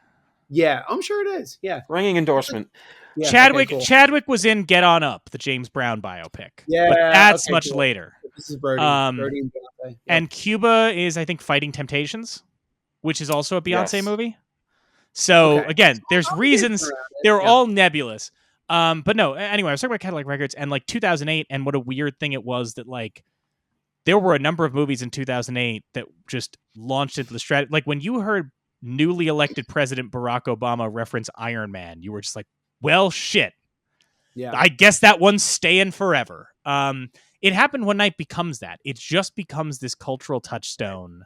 Speaker 4: Yeah, I'm sure it is. Yeah.
Speaker 5: Ringing endorsement.
Speaker 4: Yeah,
Speaker 1: Chadwick
Speaker 4: okay, cool.
Speaker 1: Chadwick was in Get On Up, the James Brown biopic.
Speaker 4: Yeah,
Speaker 1: but that's
Speaker 4: okay,
Speaker 1: much
Speaker 4: cool.
Speaker 1: later.
Speaker 4: This is Brody. Brody and Beyonce. Yep.
Speaker 1: And Cuba is, I think, Fighting Temptations, which is also a Beyonce
Speaker 5: Yes.
Speaker 1: movie. So
Speaker 4: Okay.
Speaker 1: again, there's
Speaker 4: I'll
Speaker 1: reasons.
Speaker 4: get around it.
Speaker 1: They're
Speaker 4: Yeah.
Speaker 1: all nebulous. But no, anyway, I was talking about Cadillac Records and like 2008, and what a weird thing it was that like there were a number of movies in 2008 that just launched into the strategy. Like when you heard newly elected President Barack Obama reference Iron Man, you were just like, well, shit.
Speaker 4: Yeah.
Speaker 1: I guess that one's staying forever. It Happened One Night becomes that. It just becomes this cultural touchstone.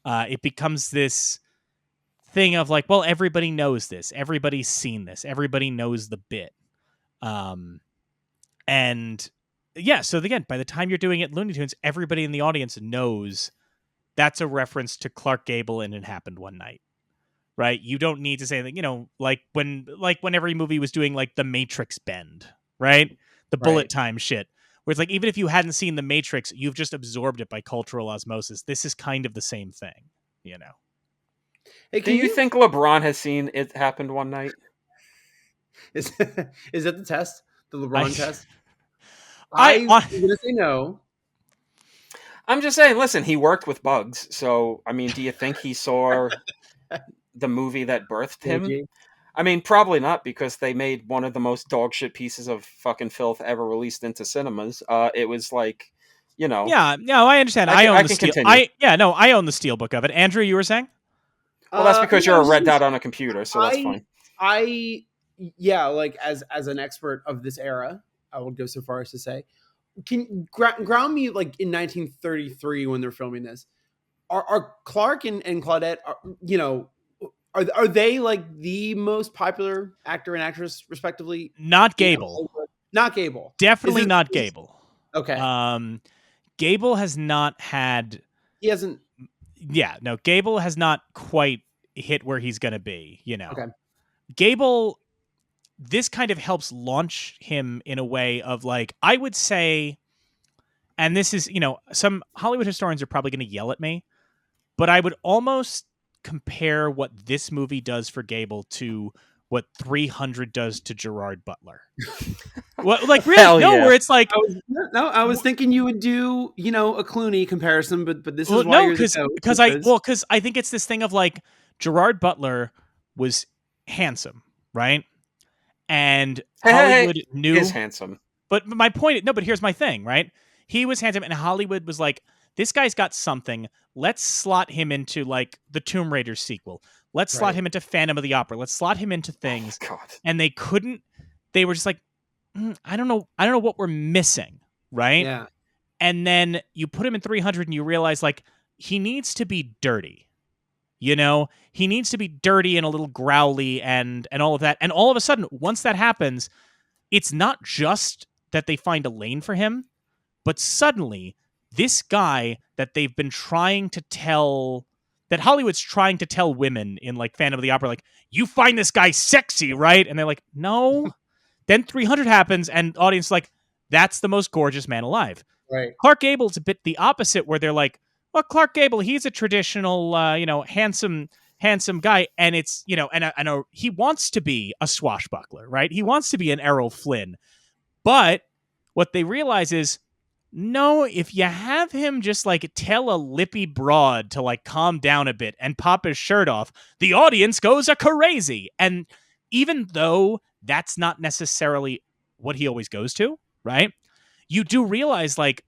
Speaker 1: It becomes this thing of like, well, everybody knows this. Everybody's seen this. Everybody knows the bit. And yeah, so again, by the time you're doing it Looney Tunes, everybody in the audience knows that's a reference to Clark Gable and It Happened One Night. Right? You don't need to say that, you know, like when every movie was doing like the Matrix bend, right? The bullet time shit. Where it's like, even if you hadn't seen the Matrix, you've just absorbed it by cultural osmosis. This is kind of the same thing, you know?
Speaker 4: Hey,
Speaker 5: Do you think LeBron has seen It Happened One Night?
Speaker 4: Is that the test? The LeBron test?
Speaker 1: I'm
Speaker 4: going to say no.
Speaker 5: I'm just saying, listen, he worked with bugs. So, I mean, do you think he saw the movie that birthed him? I mean, probably not, because they made one of the most dog shit pieces of fucking filth ever released into cinemas. It was like, you know.
Speaker 1: Yeah, no, I understand. I own the steel. I own the steel book of it. Andrew, you were saying?
Speaker 5: Well, that's because you're a red dot on a computer, so that's fine.
Speaker 4: Like as an expert of this era, I would go so far as to say, can ground me like in 1933 when they're filming this. Are Clark and Claudette, are they like the most popular actor and actress respectively?
Speaker 1: Not Gable.
Speaker 4: Not Gable.
Speaker 1: Definitely not Gable.
Speaker 4: Okay.
Speaker 1: Gable has not had.
Speaker 4: He hasn't.
Speaker 1: Yeah, no, Gable has not quite hit where he's going to be, you know.
Speaker 4: Okay.
Speaker 1: Gable, this kind of helps launch him in a way of like, I would say, and this is, you know, some Hollywood historians are probably going to yell at me, but I would almost compare what this movie does for Gable to what 300 does to Gerard Butler. Well, like really, where it's like,
Speaker 4: I was thinking you would do, you know, a Clooney comparison, but this is why
Speaker 1: because I think it's this thing of like Gerard Butler was handsome, right? And Hollywood knew
Speaker 5: is handsome.
Speaker 1: But my point, but here's my thing, right? He was handsome, and Hollywood was like, this guy's got something. Let's slot him into like the Tomb Raider sequel. Let's slot him into Phantom of the Opera. Let's slot him into things.
Speaker 5: Oh, God.
Speaker 1: And they couldn't. They were just like, I don't know what we're missing, right?
Speaker 4: Yeah.
Speaker 1: And then you put him in 300, and you realize like he needs to be dirty. You know, he needs to be dirty and a little growly and all of that. And all of a sudden, once that happens, it's not just that they find a lane for him, but suddenly this guy that they've been trying to tell, that Hollywood's trying to tell women in like Phantom of the Opera, like, you find this guy sexy, right? And they're like, no. Then 300 happens, and audience is like, that's the most gorgeous man alive.
Speaker 4: Right.
Speaker 1: Clark Gable's a bit the opposite, where they're like, well, Clark Gable, he's a traditional, handsome guy, and it's, you know, and I know he wants to be a swashbuckler, right? He wants to be an Errol Flynn, but what they realize is, no, if you have him just like tell a lippy broad to like calm down a bit and pop his shirt off, the audience goes a crazy. And even though that's not necessarily what he always goes to, right? You do realize like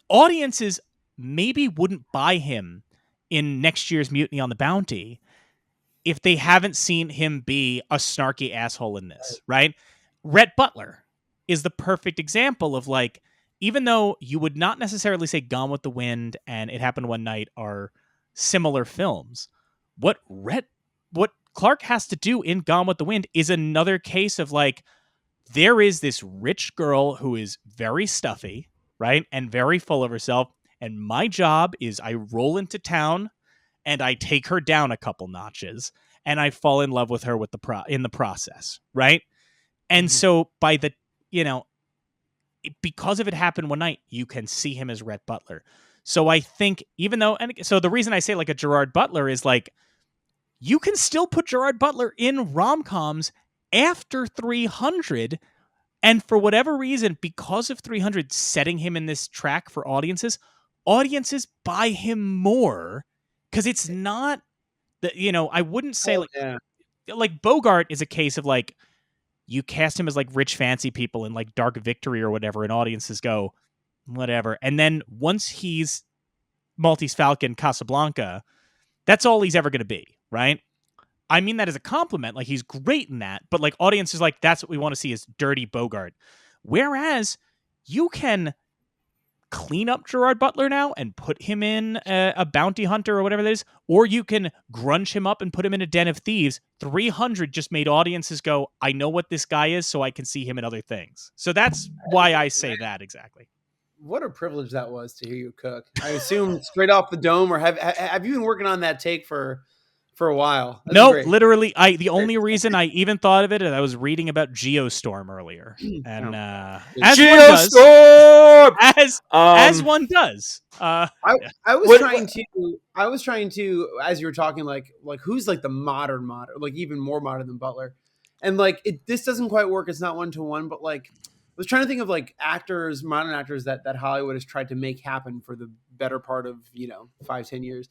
Speaker 1: audiences maybe wouldn't buy him in next year's Mutiny on the Bounty if they haven't seen him be a snarky asshole in this, right? Rhett Butler is the perfect example of like, even though you would not necessarily say Gone with the Wind and It Happened One Night are similar films, what Rhett what Clark has to do in Gone with the Wind is another case of like, there is this rich girl who is very stuffy, right? And very full of herself. And my job is I roll into town and I take her down a couple notches and I fall in love with her in the process, right? And so by the, because of It Happened One Night, you can see him as Rhett Butler. So I think so the reason I say like a Gerard Butler is like, you can still put Gerard Butler in rom-coms after 300. And for whatever reason, because of 300 setting him in this track for audiences buy him more because it's not I wouldn't say like Bogart is a case of like, you cast him as like rich fancy people in like Dark Victory or whatever, and audiences go, whatever. And then once he's Maltese Falcon, Casablanca, that's all he's ever going to be, right? I mean that as a compliment. Like, he's great in that, but like audiences like, that's what we want to see is dirty Bogart. Whereas you can clean up Gerard Butler now and put him in a bounty hunter or whatever that is, or you can grunge him up and put him in a Den of Thieves. 300 just made audiences go, I know what this guy is, so I can see him in other things. So that's why I say that exactly.
Speaker 4: What a privilege that was to hear you cook. I assume straight off the dome, or have you been working on that take for a while? That's
Speaker 1: no,
Speaker 4: great.
Speaker 1: Literally, the only reason I even thought of it is I was reading about Geostorm earlier, and as
Speaker 5: Geostorm!
Speaker 1: as one does.
Speaker 4: I was trying to, as you were talking, like who's like the modern, like even more modern than Butler, and like this doesn't quite work. It's not 1-to-1, but like I was trying to think of like modern actors that Hollywood has tried to make happen for the better part of 5-10 years.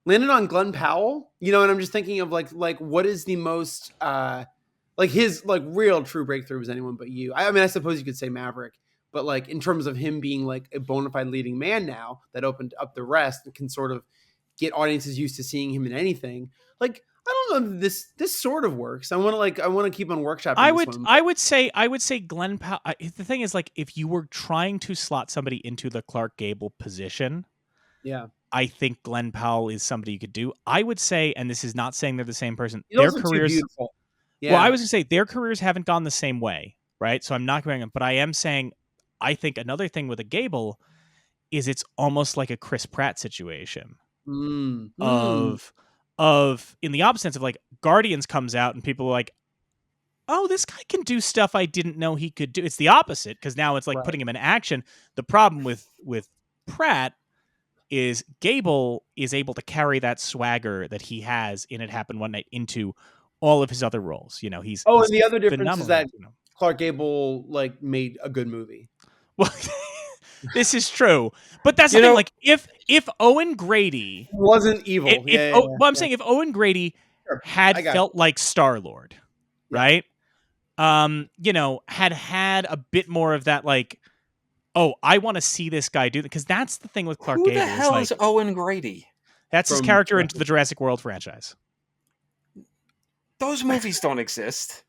Speaker 4: Landed on Glenn Powell, and I'm just thinking of like what is the most like his like real true breakthrough was Anyone But You. I mean, I suppose you could say Maverick, but like in terms of him being like a bona fide leading man now that opened up the rest and can sort of get audiences used to seeing him in anything. Like, I don't know if this sort of works. I want to keep on workshopping.
Speaker 1: I would say Glenn Powell. The thing is, like, if you were trying to slot somebody into the Clark Gable position,
Speaker 4: yeah,
Speaker 1: I think Glenn Powell is somebody you could do. I would say, and this is not saying they're the same person.
Speaker 4: He's
Speaker 1: their
Speaker 4: also
Speaker 1: careers,
Speaker 4: too beautiful. Yeah.
Speaker 1: Well, I was going to say their careers haven't gone the same way, right? So I'm not going, but I am saying, I think another thing with a Gable is it's almost like a Chris Pratt situation of in the opposite sense of like Guardians comes out and people are like, oh, this guy can do stuff I didn't know he could do. It's the opposite because now it's like putting him in action. The problem with Pratt is Gable is able to carry that swagger that he has in It Happened One Night into all of his other roles. And the other difference
Speaker 4: is that Clark Gable like made a good movie.
Speaker 1: Well, this is true, but that's the thing. Like, if Owen Grady
Speaker 4: wasn't evil,
Speaker 1: I'm saying if Owen Grady had felt like Star-Lord, right? Had a bit more of that, like, oh, I want to see this guy do that, because that's the thing with Clark Gable.
Speaker 5: Who the hell is Owen Grady?
Speaker 1: That's his character into the Jurassic World franchise.
Speaker 5: Those movies don't exist.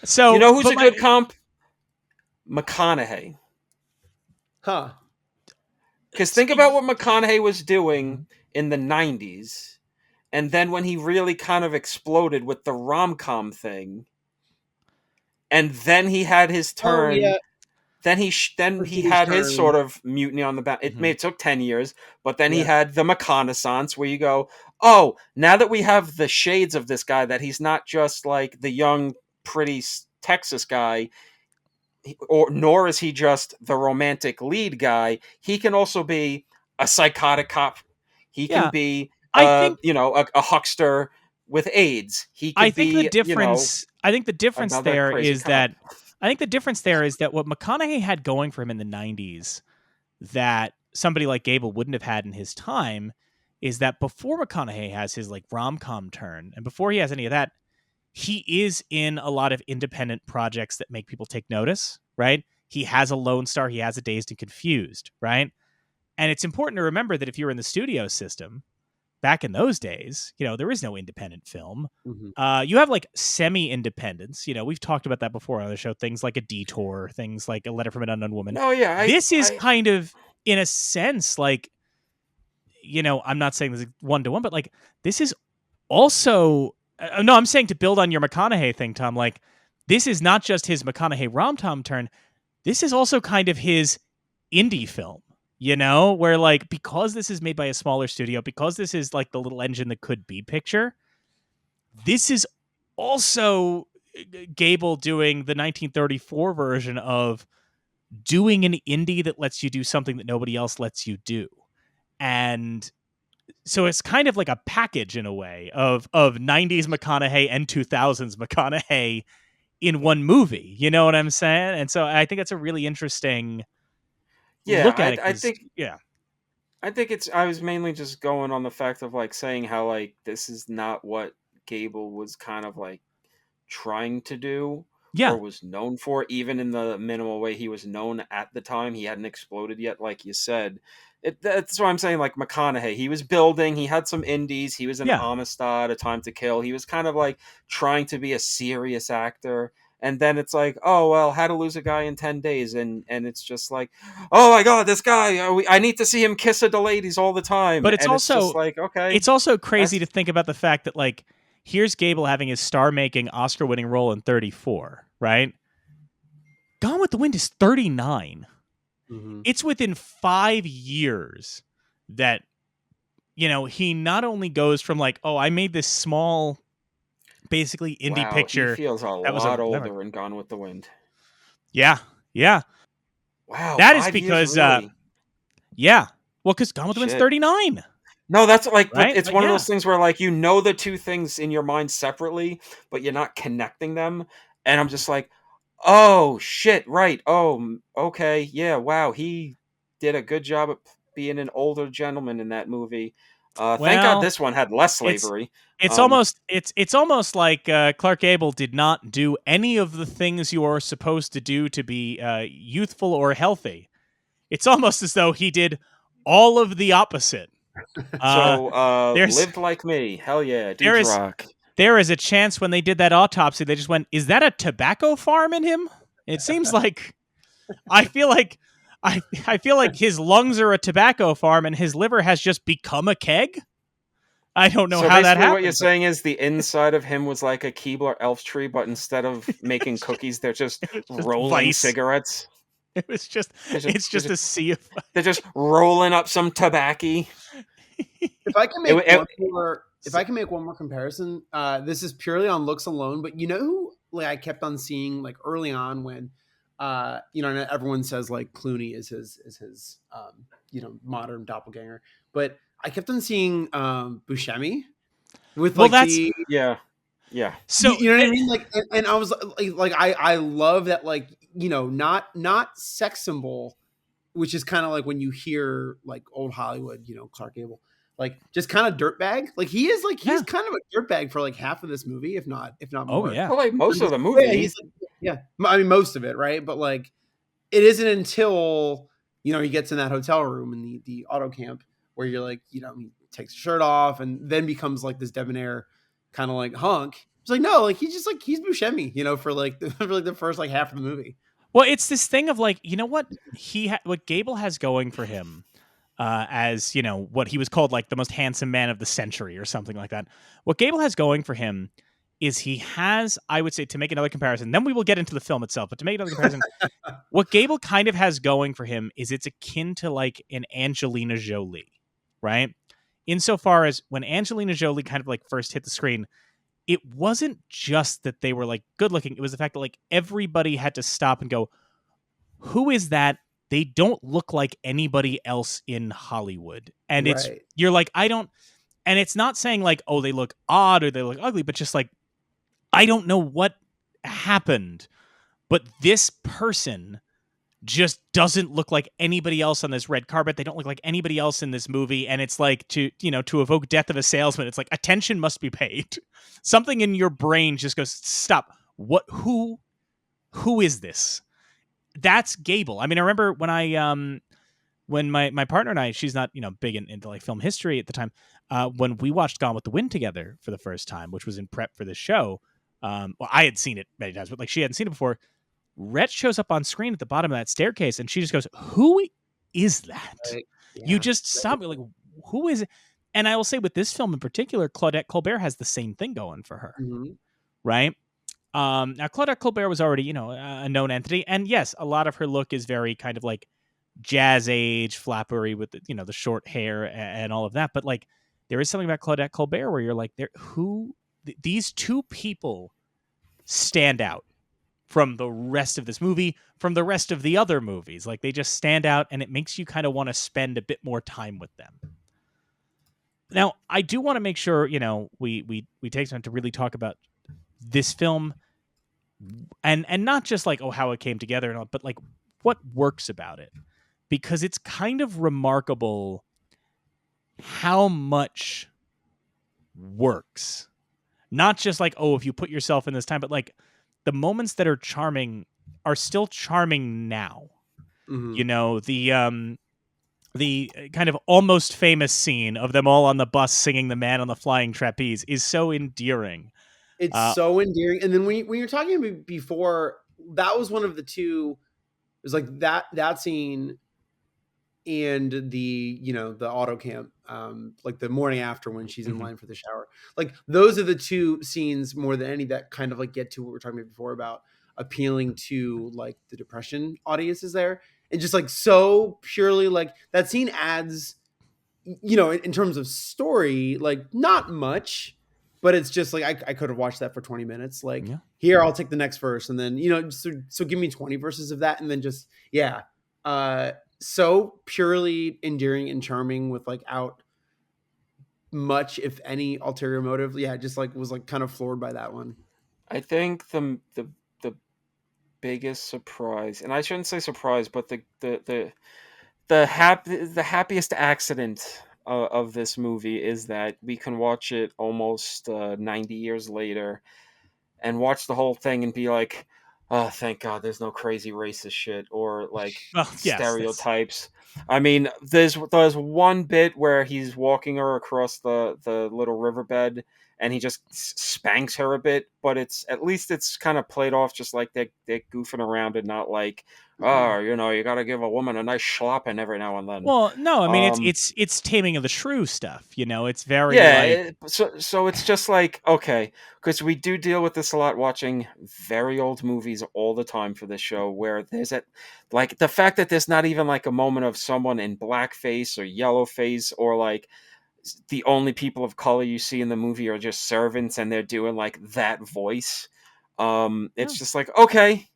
Speaker 1: So
Speaker 5: who's a good comp? McConaughey.
Speaker 4: Huh.
Speaker 5: Because think about what McConaughey was doing in the 90s, and then when he really kind of exploded with the rom-com thing, and then he had his turn. Oh, yeah. Then he had his sort of Mutiny on the Bounty. It took 10 years, but then he had the McConaissance, where you go, oh, now that we have the shades of this guy, that he's not just like the young, pretty Texas guy, nor is he just the romantic lead guy. He can also be a psychotic cop. He can be, a huckster with AIDS. I think the
Speaker 1: difference there is that what McConaughey had going for him in the 90s that somebody like Gable wouldn't have had in his time is that before McConaughey has his like rom-com turn, and before he has any of that, he is in a lot of independent projects that make people take notice, right? He has a Lone Star, he has a Dazed and Confused, right? And it's important to remember that if you're in the studio system, back in those days, there is no independent film. Mm-hmm. You have like semi-independents. We've talked about that before on the show. Things like A Detour, things like A Letter from an Unknown Woman.
Speaker 5: Oh yeah,
Speaker 1: this is kind of, in a sense, like, I'm not saying this is 1-to-1, but like this is also, no, I'm saying to build on your McConaughey thing, Tom, like, this is not just his McConaughey rom-com turn. This is also kind of his indie film, you know, where like, because this is made by a smaller studio, because this is like the little engine that could be picture, this is also Gable doing the 1934 version of doing an indie that lets you do something that nobody else lets you do. And so it's kind of like a package in a way of 90s McConaughey and 2000s McConaughey in one movie. You know what I'm saying? And so I think that's a really interesting look at it.
Speaker 5: I think
Speaker 1: yeah.
Speaker 5: I think I was mainly just going on the fact of like saying how like this is not what Gable was kind of like trying to do or was known for, even in the minimal way he was known at the time. He hadn't exploded yet, like you said. That's why I'm saying, like, McConaughey, he was building, he had some indies, he was in Amistad, A Time to Kill, he was kind of like trying to be a serious actor, and then it's like, oh well, How to Lose a Guy in 10 Days, and it's just like, oh my god, this guy, I need to see him kiss the ladies all the time.
Speaker 1: But it's also
Speaker 5: just like, okay,
Speaker 1: it's also crazy to think about the fact that like, here's Gable having his star-making, Oscar-winning role in 34, right? Gone with the Wind is 39. Mm-hmm. It's within 5 years that, you know, he not only goes from like, oh, I made this small, basically indie picture.
Speaker 5: He feels a lot older in Gone with the Wind.
Speaker 1: Yeah.
Speaker 5: Wow.
Speaker 1: That is because, well, because Gone with the Wind's 39.
Speaker 5: No, that's like,
Speaker 1: right?
Speaker 5: It's one of those things where like, you know, the two things in your mind separately, but you're not connecting them. And I'm just like, oh shit, right. Oh, okay. Yeah, wow. He did a good job at being an older gentleman in that movie. Thank God this one had less slavery.
Speaker 1: It's almost like Clark Gable did not do any of the things you are supposed to do to be youthful or healthy. It's almost as though he did all of the opposite.
Speaker 5: Lived like me. Hell yeah. Dude's rock.
Speaker 1: There is a chance when they did that autopsy, they just went, is that a tobacco farm in him? It seems like, I feel like his lungs are a tobacco farm and his liver has just become a keg. I don't know how that happened.
Speaker 5: What you're saying is the inside of him was like a Keebler elf tree, but instead of making cookies, they're just rolling cigarettes.
Speaker 1: It's just a sea of...
Speaker 5: They're just rolling up some tobacco.
Speaker 4: If I can make one more comparison, this is purely on looks alone, but you know who like I kept on seeing like early on when you know, everyone says like Clooney is his you know, modern doppelganger, but I kept on seeing Buscemi with like
Speaker 5: yeah.
Speaker 4: So you know what I mean? Like, and I was like, I love that, like, you know, not sex symbol, which is kind of like when you hear like old Hollywood, you know, Clark Gable, like just kind of dirtbag. Like he is like he's kind of a dirtbag for like half of this movie, if not more.
Speaker 1: Oh yeah,
Speaker 5: well, like most of the movie.
Speaker 4: I mean most of it, right? But like it isn't until, you know, he gets in that hotel room in the auto camp where you're like, you know, he takes his shirt off and then becomes like this debonair kind of like hunk. It's like, no, like he's Buscemi, you know, for like the first like half of the movie.
Speaker 1: Well, it's this thing of like, you know what what Gable has going for him, as, you know, what he was called like the most handsome man of the century or something like that. What Gable has going for him is he has, I would say, to make another comparison, then we will get into the film itself, but to make another comparison, what Gable kind of has going for him is it's akin to like an Angelina Jolie, right? Insofar as when Angelina Jolie kind of like first hit the screen, it wasn't just that they were like good looking. It was the fact that like everybody had to stop and go, who is that? They don't look like anybody else in Hollywood. And it's, you're like, I don't, and it's not saying like, oh, they look odd or they look ugly, but just like, I don't know what happened, but this person just doesn't look like anybody else on this red carpet. They don't look like anybody else in this movie. And it's like, to evoke Death of a Salesman, it's like attention must be paid. Something in your brain just goes, stop. What, who is this? That's Gable. I mean, I remember when when my partner and I, she's not, you know, big into like film history at the time. When we watched Gone with the Wind together for the first time, which was in prep for this show. Well, I had seen it many times, but like she hadn't seen it before. Rhett shows up on screen at the bottom of that staircase and she just goes, who is that? Right. Yeah. You just stop. Like, who is it? And I will say with this film in particular, Claudette Colbert has the same thing going for her,
Speaker 4: Mhm.
Speaker 1: right? Now Claudette Colbert was already, a known entity, and yes, a lot of her look is very kind of like jazz age flappery with the short hair and all of that. But like, there is something about Claudette Colbert where you're like, these two people stand out from the rest of this movie, from the rest of the other movies. Like, they just stand out, and it makes you kind of want to spend a bit more time with them. Now, I do want to make sure, we take time to really talk about this film, and not just like, how it came together and all, but like what works about it, because it's kind of remarkable how much works. Not just like, if you put yourself in this time, but like the moments that are charming are still charming now.
Speaker 4: Mhm.
Speaker 1: The kind of almost famous scene of them all on the bus singing "The Man on the Flying Trapeze" is so endearing.
Speaker 4: It's so endearing. And then when you're talking before, that was one of the two. It was like that scene and the auto camp, like the morning after when she's in line for the shower. Like those are the two scenes more than any that kind of like get to what we were talking about before about appealing to like the depression audiences there. And just like so purely like that scene adds, in terms of story, like not much, but it's just like I could have watched that for 20 minutes. Like, here, I'll take the next verse, and then so give me 20 verses of that, and then just so purely endearing and charming without much, if any, ulterior motive. Yeah, just like was like kind of floored by that one.
Speaker 5: I think the biggest surprise, and I shouldn't say surprise, but the happiest accident of this movie is that we can watch it almost 90 years later and watch the whole thing and be like, oh, thank God there's no crazy racist shit or like stereotypes. I mean, there's one bit where he's walking her across the little riverbed and he just spanks her a bit, but at least it's kind of played off just like they're goofing around and not like, you got to give a woman a nice schlopping every now and then.
Speaker 1: Well, no, I mean it's Taming of the Shrew stuff. It's very
Speaker 5: so it's just like, okay, because we do deal with this a lot watching very old movies all the time for this show, where there's like the fact that there's not even like a moment of someone in blackface or yellowface, or like the only people of color you see in the movie are just servants and they're doing like that voice. It's just like, okay,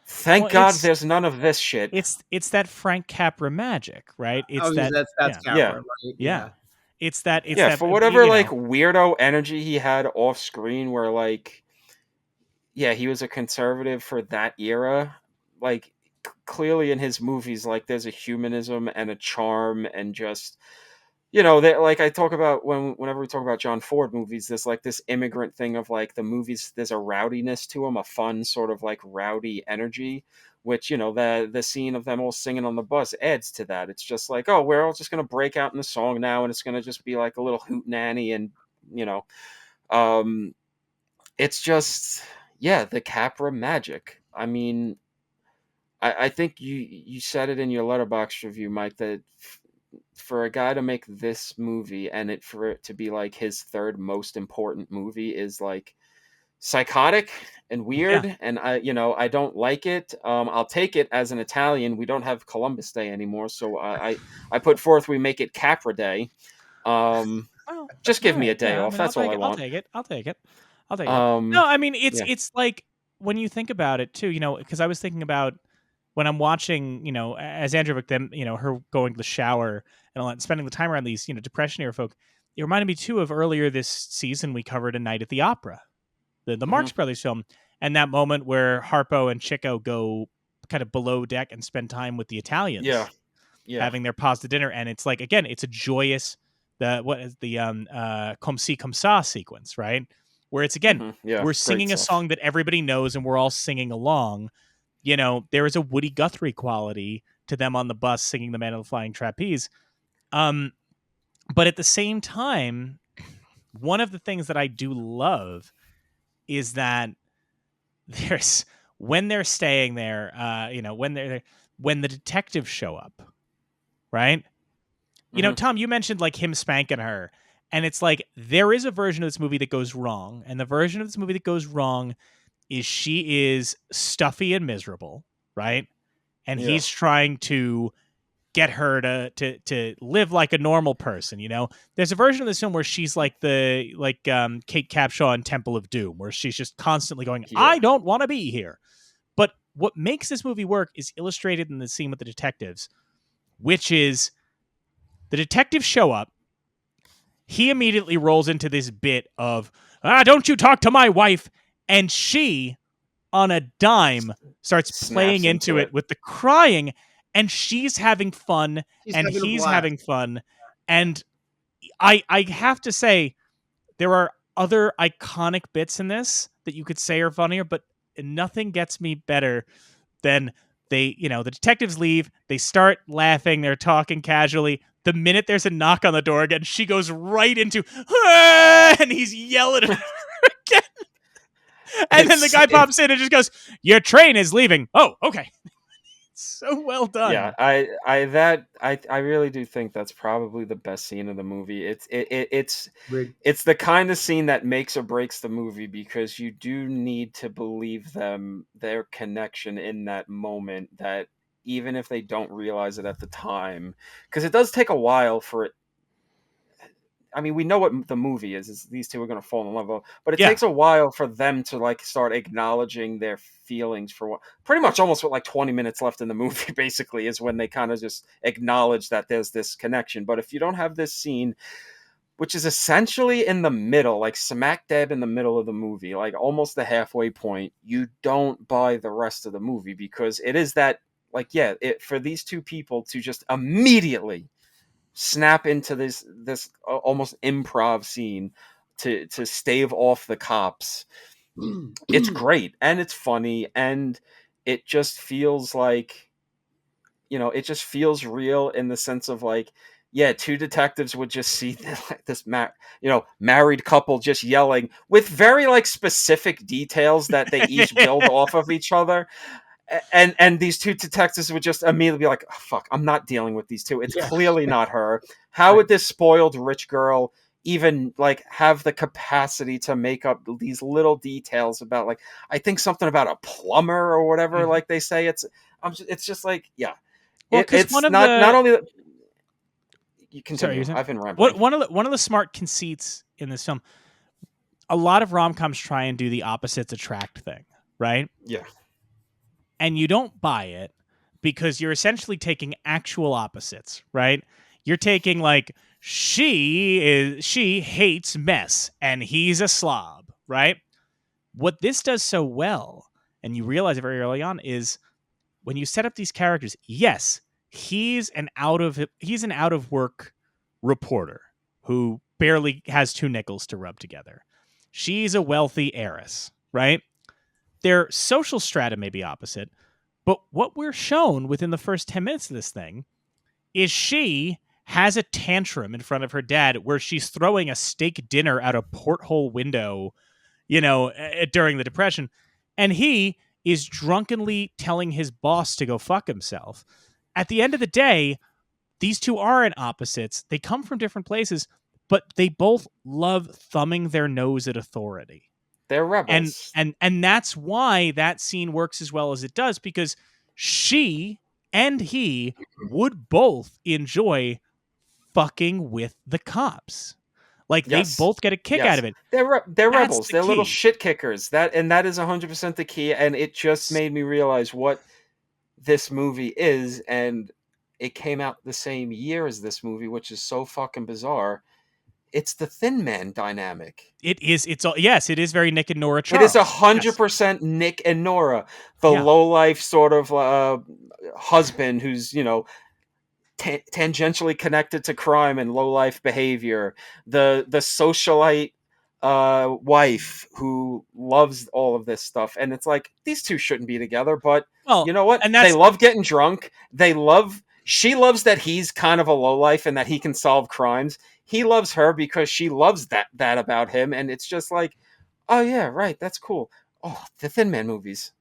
Speaker 5: thank God there's none of this shit.
Speaker 1: It's that Frank Capra magic, right? It's
Speaker 4: that's Capra, right?
Speaker 1: Yeah. It's that
Speaker 5: for whatever like weirdo energy he had off screen, where like, he was a conservative for that era. Like clearly in his movies, like there's a humanism and a charm and just, that like I talk about whenever we talk about John Ford movies, there's like this immigrant thing of like the movies, there's a rowdiness to them, a fun sort of like rowdy energy, which, the scene of them all singing on the bus adds to that. It's just like, oh, we're all just going to break out in the song now, and it's going to just be like a little hootenanny, and, it's just, the Capra magic. I mean, I think you said it in your Letterboxd review, Mike, that for a guy to make this movie and for it to be like his third most important movie is like psychotic and weird, and I don't like it. I'll take it as an Italian. We don't have Columbus Day anymore, so I put forth we make it Capra Day. Just give me a day off. That's all I want.
Speaker 1: I'll take it. No, I mean it's like when you think about it too, because I was thinking about when I'm watching, as Andrew Vick, them, her going to the shower and all that, spending the time around these, depression era folk. It reminded me too of earlier this season we covered A Night at the Opera, the Marx Brothers film, and that moment where Harpo and Chico go kind of below deck and spend time with the Italians, having their pasta dinner, and it's like, again, it's a joyous come si come sa sequence, right? Where it's again, we're singing a song that everybody knows and we're all singing along. There is a Woody Guthrie quality to them on the bus singing The Man on the Flying Trapeze. But at the same time, one of the things that I do love is that when they're staying there, when the detectives show up, right? you know, Tom, you mentioned like him spanking her, and it's like there is a version of this movie that goes wrong, and the version of this movie that goes wrong is she is stuffy and miserable, right? And
Speaker 5: Yeah.
Speaker 1: he's trying to get her to live like a normal person, you know. There's a version of this film where she's like the Kate Capshaw in Temple of Doom, where she's just constantly going, I don't want to be here. But what makes this movie work is illustrated in the scene with the detectives, which is the detectives show up. He immediately rolls into this bit of, don't you talk to my wife. And she, on a dime, starts playing into it with the crying. And she's having fun, and he's having fun. And I have to say, there are other iconic bits in this that you could say are funnier, but nothing gets me better than the detectives leave, they start laughing, they're talking casually. The minute there's a knock on the door again, she goes right into, and he's yelling at her again. And then the guy pops in and just goes, your train is leaving. Oh, okay. So well done.
Speaker 5: Yeah, I really do think that's probably the best scene of the movie. It's the kind of scene that makes or breaks the movie, because you do need to believe their connection in that moment, that even if they don't realize it at the time, because it does take a while for it. I mean, we know what the movie is these two are going to fall in love, but it takes a while for them to like start acknowledging their feelings for what pretty much almost with like 20 minutes left in the movie, basically, is when they kind of just acknowledge that there's this connection. But if you don't have this scene, which is essentially in the middle, like smack dab in the middle of the movie, like almost the halfway point, you don't buy the rest of the movie, because it is that, like, for these two people to just immediately snap into this almost improv scene to stave off the cops. It's great, and it's funny, and it just feels like, it just feels real, in the sense of like, two detectives would just see this married couple just yelling with very like specific details that they each build off of each other. And these two detectives would just immediately be like, oh, fuck, I'm not dealing with these two. It's clearly not her. How would this spoiled rich girl even like have the capacity to make up these little details about, like, I think something about a plumber or whatever, like they say. It's just like,
Speaker 1: Well,
Speaker 5: it's not only that. You continue. I've been rambling.
Speaker 1: One of the smart conceits in this film, a lot of rom-coms try and do the opposites attract thing, right?
Speaker 5: Yeah.
Speaker 1: And you don't buy it, because you're essentially taking actual opposites, right? You're taking like, she hates mess and he's a slob, right? What this does so well, and you realize it very early on, is when you set up these characters, yes, he's an out of work reporter who barely has 2 nickels to rub together. She's a wealthy heiress, right? Their social strata may be opposite, but what we're shown within the first 10 minutes of this thing is she has a tantrum in front of her dad where she's throwing a steak dinner out a porthole window, during the Depression, and he is drunkenly telling his boss to go fuck himself. At the end of the day, these two aren't opposites. They come from different places, but they both love thumbing their nose at authority.
Speaker 5: They're rebels.
Speaker 1: And that's why that scene works as well as it does, because she and he would both enjoy fucking with the cops. Like, they both get a kick out of it.
Speaker 5: They're rebels. They're little shit kickers. That is 100% the key. And it just made me realize what this movie is. And it came out the same year as this movie, which is so fucking bizarre. It's the Thin Man dynamic.
Speaker 1: It is. It is very Nick and Nora Charles.
Speaker 5: It is 100% Nick and Nora, the low-life sort of husband who's, tangentially connected to crime and low-life behavior. The socialite wife who loves all of this stuff. And it's like, these two shouldn't be together, but you know what? They love getting drunk. She loves that he's kind of a lowlife and that he can solve crimes. He loves her because she loves that about him. And it's just like, oh yeah, right. That's cool. Oh, the Thin Man movies.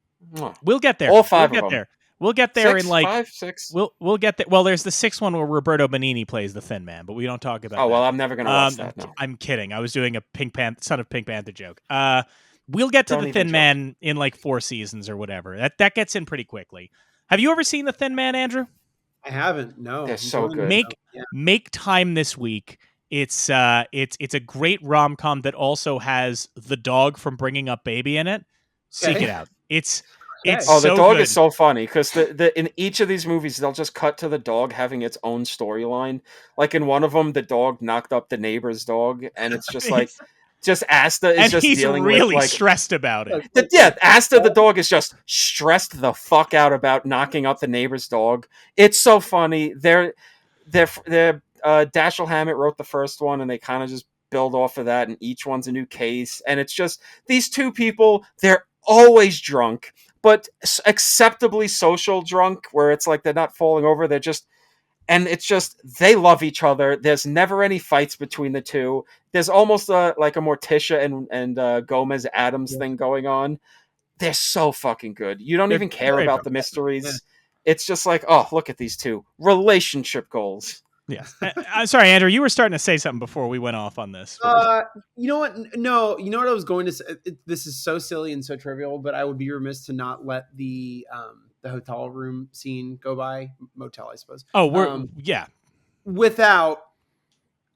Speaker 1: We'll get there.
Speaker 5: All 5 of them.
Speaker 1: We'll get there
Speaker 5: 6,
Speaker 1: in like
Speaker 5: 5, 6.
Speaker 1: we'll get there. Well, there's the 6th one where Roberto Benigni plays the Thin Man, but we don't talk about.
Speaker 5: Oh well,
Speaker 1: that.
Speaker 5: I'm never gonna watch that. No,
Speaker 1: I'm kidding. I was doing a Son of Pink Panther joke. We'll get to
Speaker 5: Don't
Speaker 1: the
Speaker 5: even
Speaker 1: Thin
Speaker 5: joke.
Speaker 1: Man in like 4 seasons or whatever. That gets in pretty quickly. Have you ever seen the Thin Man, Andrew?
Speaker 4: I haven't. No,
Speaker 5: They're so good.
Speaker 1: Make time this week. It's a great rom-com that also has the dog from Bringing Up Baby in it. Seek
Speaker 4: Okay.
Speaker 1: it out. It's
Speaker 4: Okay.
Speaker 5: Oh, the
Speaker 1: so
Speaker 5: dog
Speaker 1: good.
Speaker 5: is so funny because in each of these movies they'll just cut to the dog having its own storyline. Like in one of them, the dog knocked up the neighbor's dog, and it's just like, just Asta is
Speaker 1: and
Speaker 5: just
Speaker 1: he's
Speaker 5: dealing
Speaker 1: really
Speaker 5: with like
Speaker 1: stressed about it.
Speaker 5: Asta the dog is just stressed the fuck out about knocking up the neighbor's dog. It's so funny. Dashiell Hammett wrote the first one, and they kind of just build off of that, and each one's a new case, and it's just these two people. They're always drunk, but acceptably social drunk, where it's like they're not falling over. They're just, and it's just they love each other. There's never any fights between the two. There's almost like a Morticia and Gomez Adams thing going on. They're so fucking good. You don't even care about the mysteries.
Speaker 4: Yeah.
Speaker 5: It's just like, oh, look at these two relationship goals.
Speaker 1: Yeah. I'm sorry, Andrew. You were starting to say something before we went off on this.
Speaker 4: You know what? No, you know what I was going to say. This is so silly and so trivial, but I would be remiss to not let the hotel room scene go by. Motel, I suppose.
Speaker 1: Oh, we're
Speaker 4: without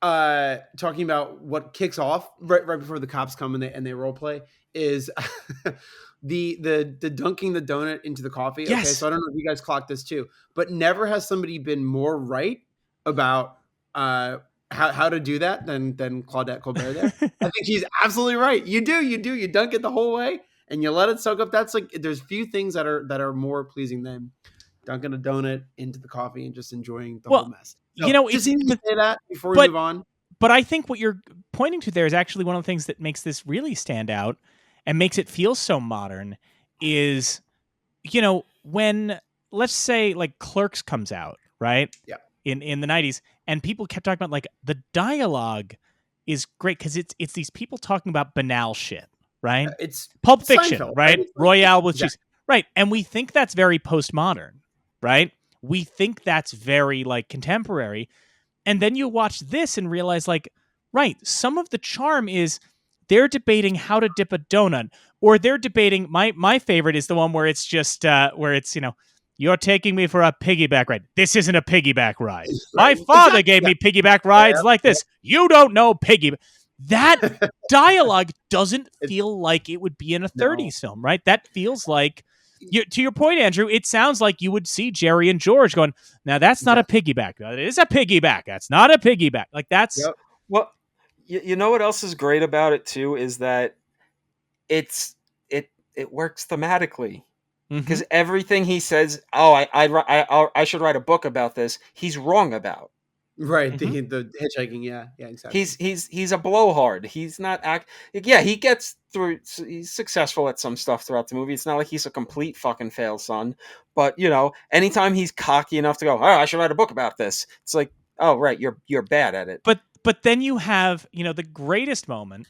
Speaker 4: talking about what kicks off right before the cops come and they role play is the dunking the donut into the coffee.
Speaker 1: Yes.
Speaker 4: Okay, so I don't know if you guys clocked this too, but never has somebody been more right about how to do that than Claudette Colbert there. I think he's absolutely right. You dunk it the whole way and you let it soak up. That's like, there's few things that are more pleasing than dunking a donut into the coffee and just enjoying the whole mess. So, just need to say that before we move on.
Speaker 1: But I think what you're pointing to there is actually one of the things that makes this really stand out and makes it feel so modern is, when, let's say, like Clerks comes out, right?
Speaker 4: Yeah.
Speaker 1: In the 90s, and people kept talking about like the dialogue is great because it's these people talking about banal shit, right?
Speaker 4: It's
Speaker 1: Pulp Fiction,
Speaker 4: Seinfeld,
Speaker 1: right?
Speaker 4: It's
Speaker 1: Royale with
Speaker 4: exactly.
Speaker 1: cheese, right? And we think that's very postmodern, right? We think that's very like contemporary, and then you watch this and realize like, right, some of the charm is they're debating how to dip a donut, or they're debating. My favorite is the one where it's just where it's you're taking me for a piggyback ride. This isn't a piggyback ride. My father gave me piggyback rides like this. You don't know piggyback. That dialogue doesn't feel like it would be in a 30s film, right? That feels like, to your point, Andrew, it sounds like you would see Jerry and George going, now that's not a piggyback. It is a piggyback. That's not a piggyback. Like that's...
Speaker 4: Yep.
Speaker 5: Well, you know what else is great about it too is that it works thematically. Because everything he says, I should write a book about this, he's wrong about.
Speaker 4: Right, the hitchhiking, yeah, exactly.
Speaker 5: He's a blowhard. He's not he gets through. He's successful at some stuff throughout the movie. It's not like he's a complete fucking fail son. But anytime he's cocky enough to go, oh, I should write a book about this, it's like, oh right, you're bad at it.
Speaker 1: But then you have the greatest moment.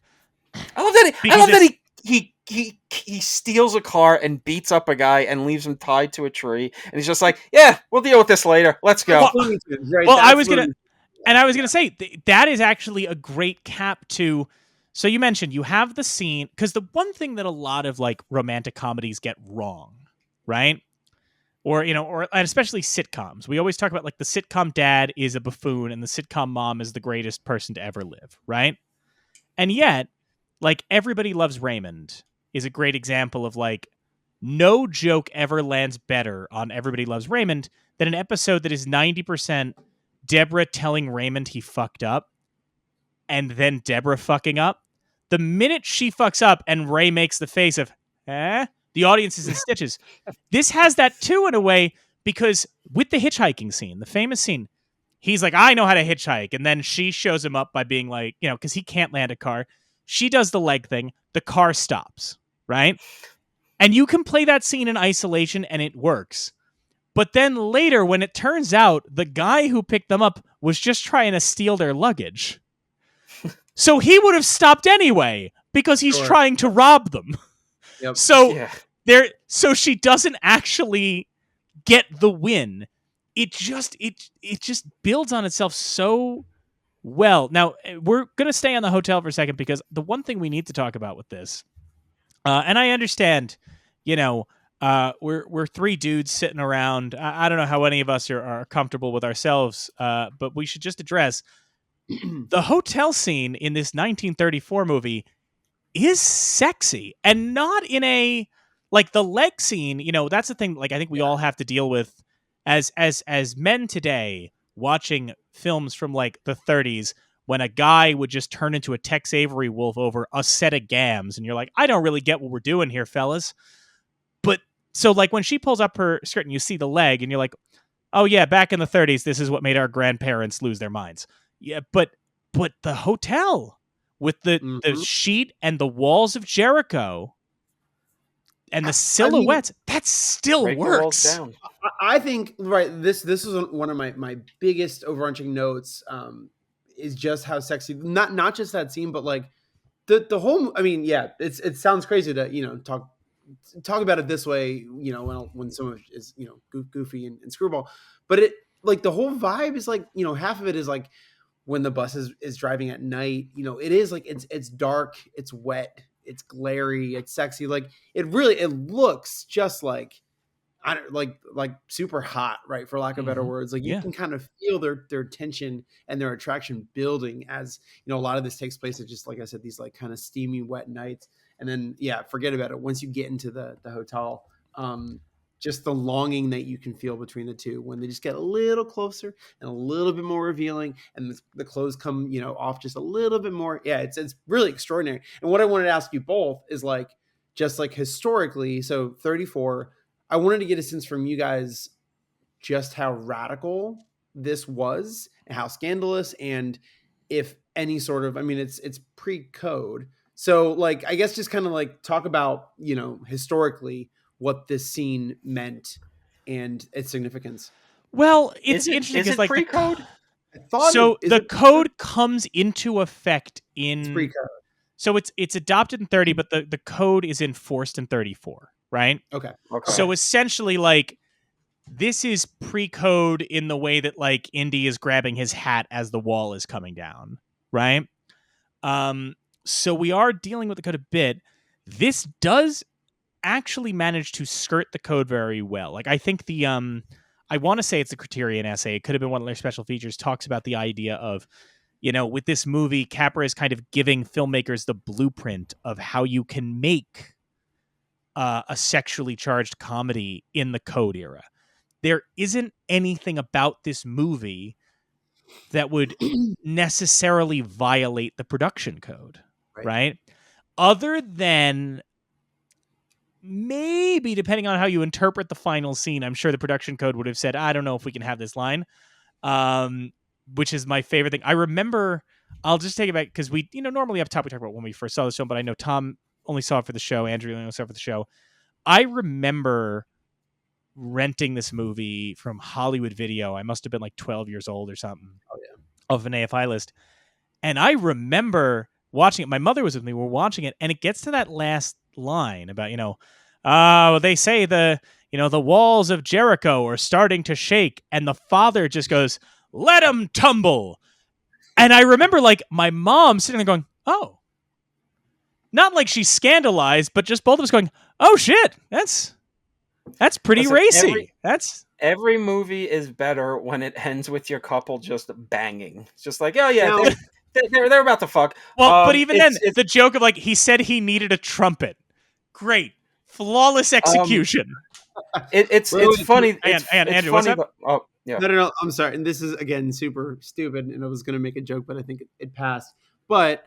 Speaker 5: I love that he steals a car and beats up a guy and leaves him tied to a tree, and he's just like, yeah, we'll deal with this later. Let's go.
Speaker 1: Well, I was gonna say that is actually a great cap to. So you mentioned you have the scene, because the one thing that a lot of like romantic comedies get wrong, right? Or and especially sitcoms, we always talk about like the sitcom dad is a buffoon and the sitcom mom is the greatest person to ever live, right? And yet, like Everybody Loves Raymond is a great example of like no joke ever lands better on Everybody Loves Raymond than an episode that is 90% Deborah telling Raymond he fucked up and then Deborah fucking up. The minute she fucks up and Ray makes the face of, the audience is in stitches. This has that too in a way, because with the hitchhiking scene, the famous scene, he's like, I know how to hitchhike. And then she shows him up by being like, because he can't land a car. She does the leg thing. The car stops, right? And you can play that scene in isolation and it works. But then later, when it turns out the guy who picked them up was just trying to steal their luggage. So he would have stopped anyway because he's trying to rob them.
Speaker 4: Yep.
Speaker 1: So so she doesn't actually get the win. It just builds on itself so well. Now, we're going to stay on the hotel for a second because the one thing we need to talk about with this, and I understand, we're three dudes sitting around. I don't know how any of us are comfortable with ourselves, but we should just address the hotel scene in this 1934 movie is sexy, and not in a like the leg scene. That's the thing. Like I think we all have to deal with as men today watching films from like the 30s when a guy would just turn into a Tex Avery wolf over a set of gams, and you're like, I don't really get what we're doing here, fellas. But so like when she pulls up her skirt and you see the leg, and you're like, oh yeah, back in the 30s, this is what made our grandparents lose their minds. Yeah, but the hotel with the sheet and the walls of Jericho and the silhouettes, that still works.
Speaker 4: I think This is one of my biggest overarching notes. Is just how sexy. Not just that scene, but like the whole. I mean, yeah, it sounds crazy to talk about it this way. When someone is goofy and screwball, but it like the whole vibe is like half of it is like. When the bus is driving at night, it is like it's dark, it's wet, it's glary, it's sexy. Like it looks just like like super hot, right? For lack of better words, like you can kind of feel their tension and their attraction building as a lot of this takes place at just like I said, these like kind of steamy, wet nights, and then forget about it once you get into the hotel. Just the longing that you can feel between the two when they just get a little closer and a little bit more revealing, and the clothes come, off just a little bit more. Yeah, it's really extraordinary. And what I wanted to ask you both is like, just like historically, so 34, I wanted to get a sense from you guys just how radical this was and how scandalous, and if any sort of, I mean, it's pre-code. So like, I guess just kind of like talk about, historically, what this scene meant and its significance.
Speaker 1: Well, it's interesting because like
Speaker 5: pre-code.
Speaker 1: The code comes into effect in
Speaker 4: it's pre-code.
Speaker 1: So it's adopted in 30, but the code is enforced in 34, right?
Speaker 4: Okay.
Speaker 1: So essentially, like this is pre-code in the way that like Indy is grabbing his hat as the wall is coming down, right? So we are dealing with the code a bit. This does actually managed to skirt the code very well. Like I think the I want to say it's the Criterion essay, it could have been one of their special features, talks about the idea of with this movie, Capra is kind of giving filmmakers the blueprint of how you can make a sexually charged comedy in the code era. There isn't anything about this movie that would necessarily violate the production code, right? Other than maybe, depending on how you interpret the final scene, I'm sure the production code would have said, I don't know if we can have this line, which is my favorite thing. I remember, I'll just take it back, because we, normally up top we talk about when we first saw this film, but I know Tom only saw it for the show, Andrew only saw it for the show. I remember renting this movie from Hollywood Video. I must have been like 12 years old or something. Of an AFI list. And I remember watching it. My mother was with me. We're watching it, and it gets to that last line about, they say the walls of Jericho are starting to shake, and the father just goes, let him tumble. And I remember like my mom sitting there going, oh, not like she's scandalized, but just both of us going, oh shit, that's pretty racy.
Speaker 5: Every movie is better when it ends with your couple just banging. It's just like, oh yeah, they're about to fuck.
Speaker 1: Well, but even then, the joke of like, he said he needed a trumpet. Great. Flawless execution.
Speaker 5: It's funny.
Speaker 1: Andrew, what's up?
Speaker 4: No. I'm sorry. And this is, again, super stupid. And I was going to make a joke, but I think it passed. But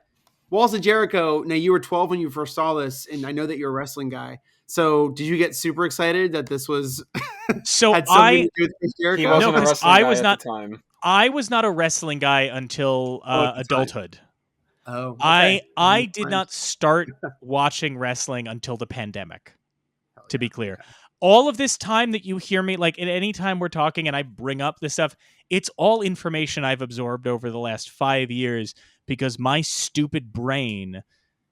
Speaker 4: Walls of Jericho, now you were 12 when you first saw this, and I know that you're a wrestling guy. So did you get super excited that this was had something to do with Chris Jericho?
Speaker 5: He wasn't a wrestling guy at the time.
Speaker 1: I was not a wrestling guy until adulthood.
Speaker 4: Oh, okay.
Speaker 1: I did not start watching wrestling until the pandemic, to be clear. All of this time that you hear me, like at any time we're talking and I bring up this stuff, it's all information I've absorbed over the last 5 years, because my stupid brain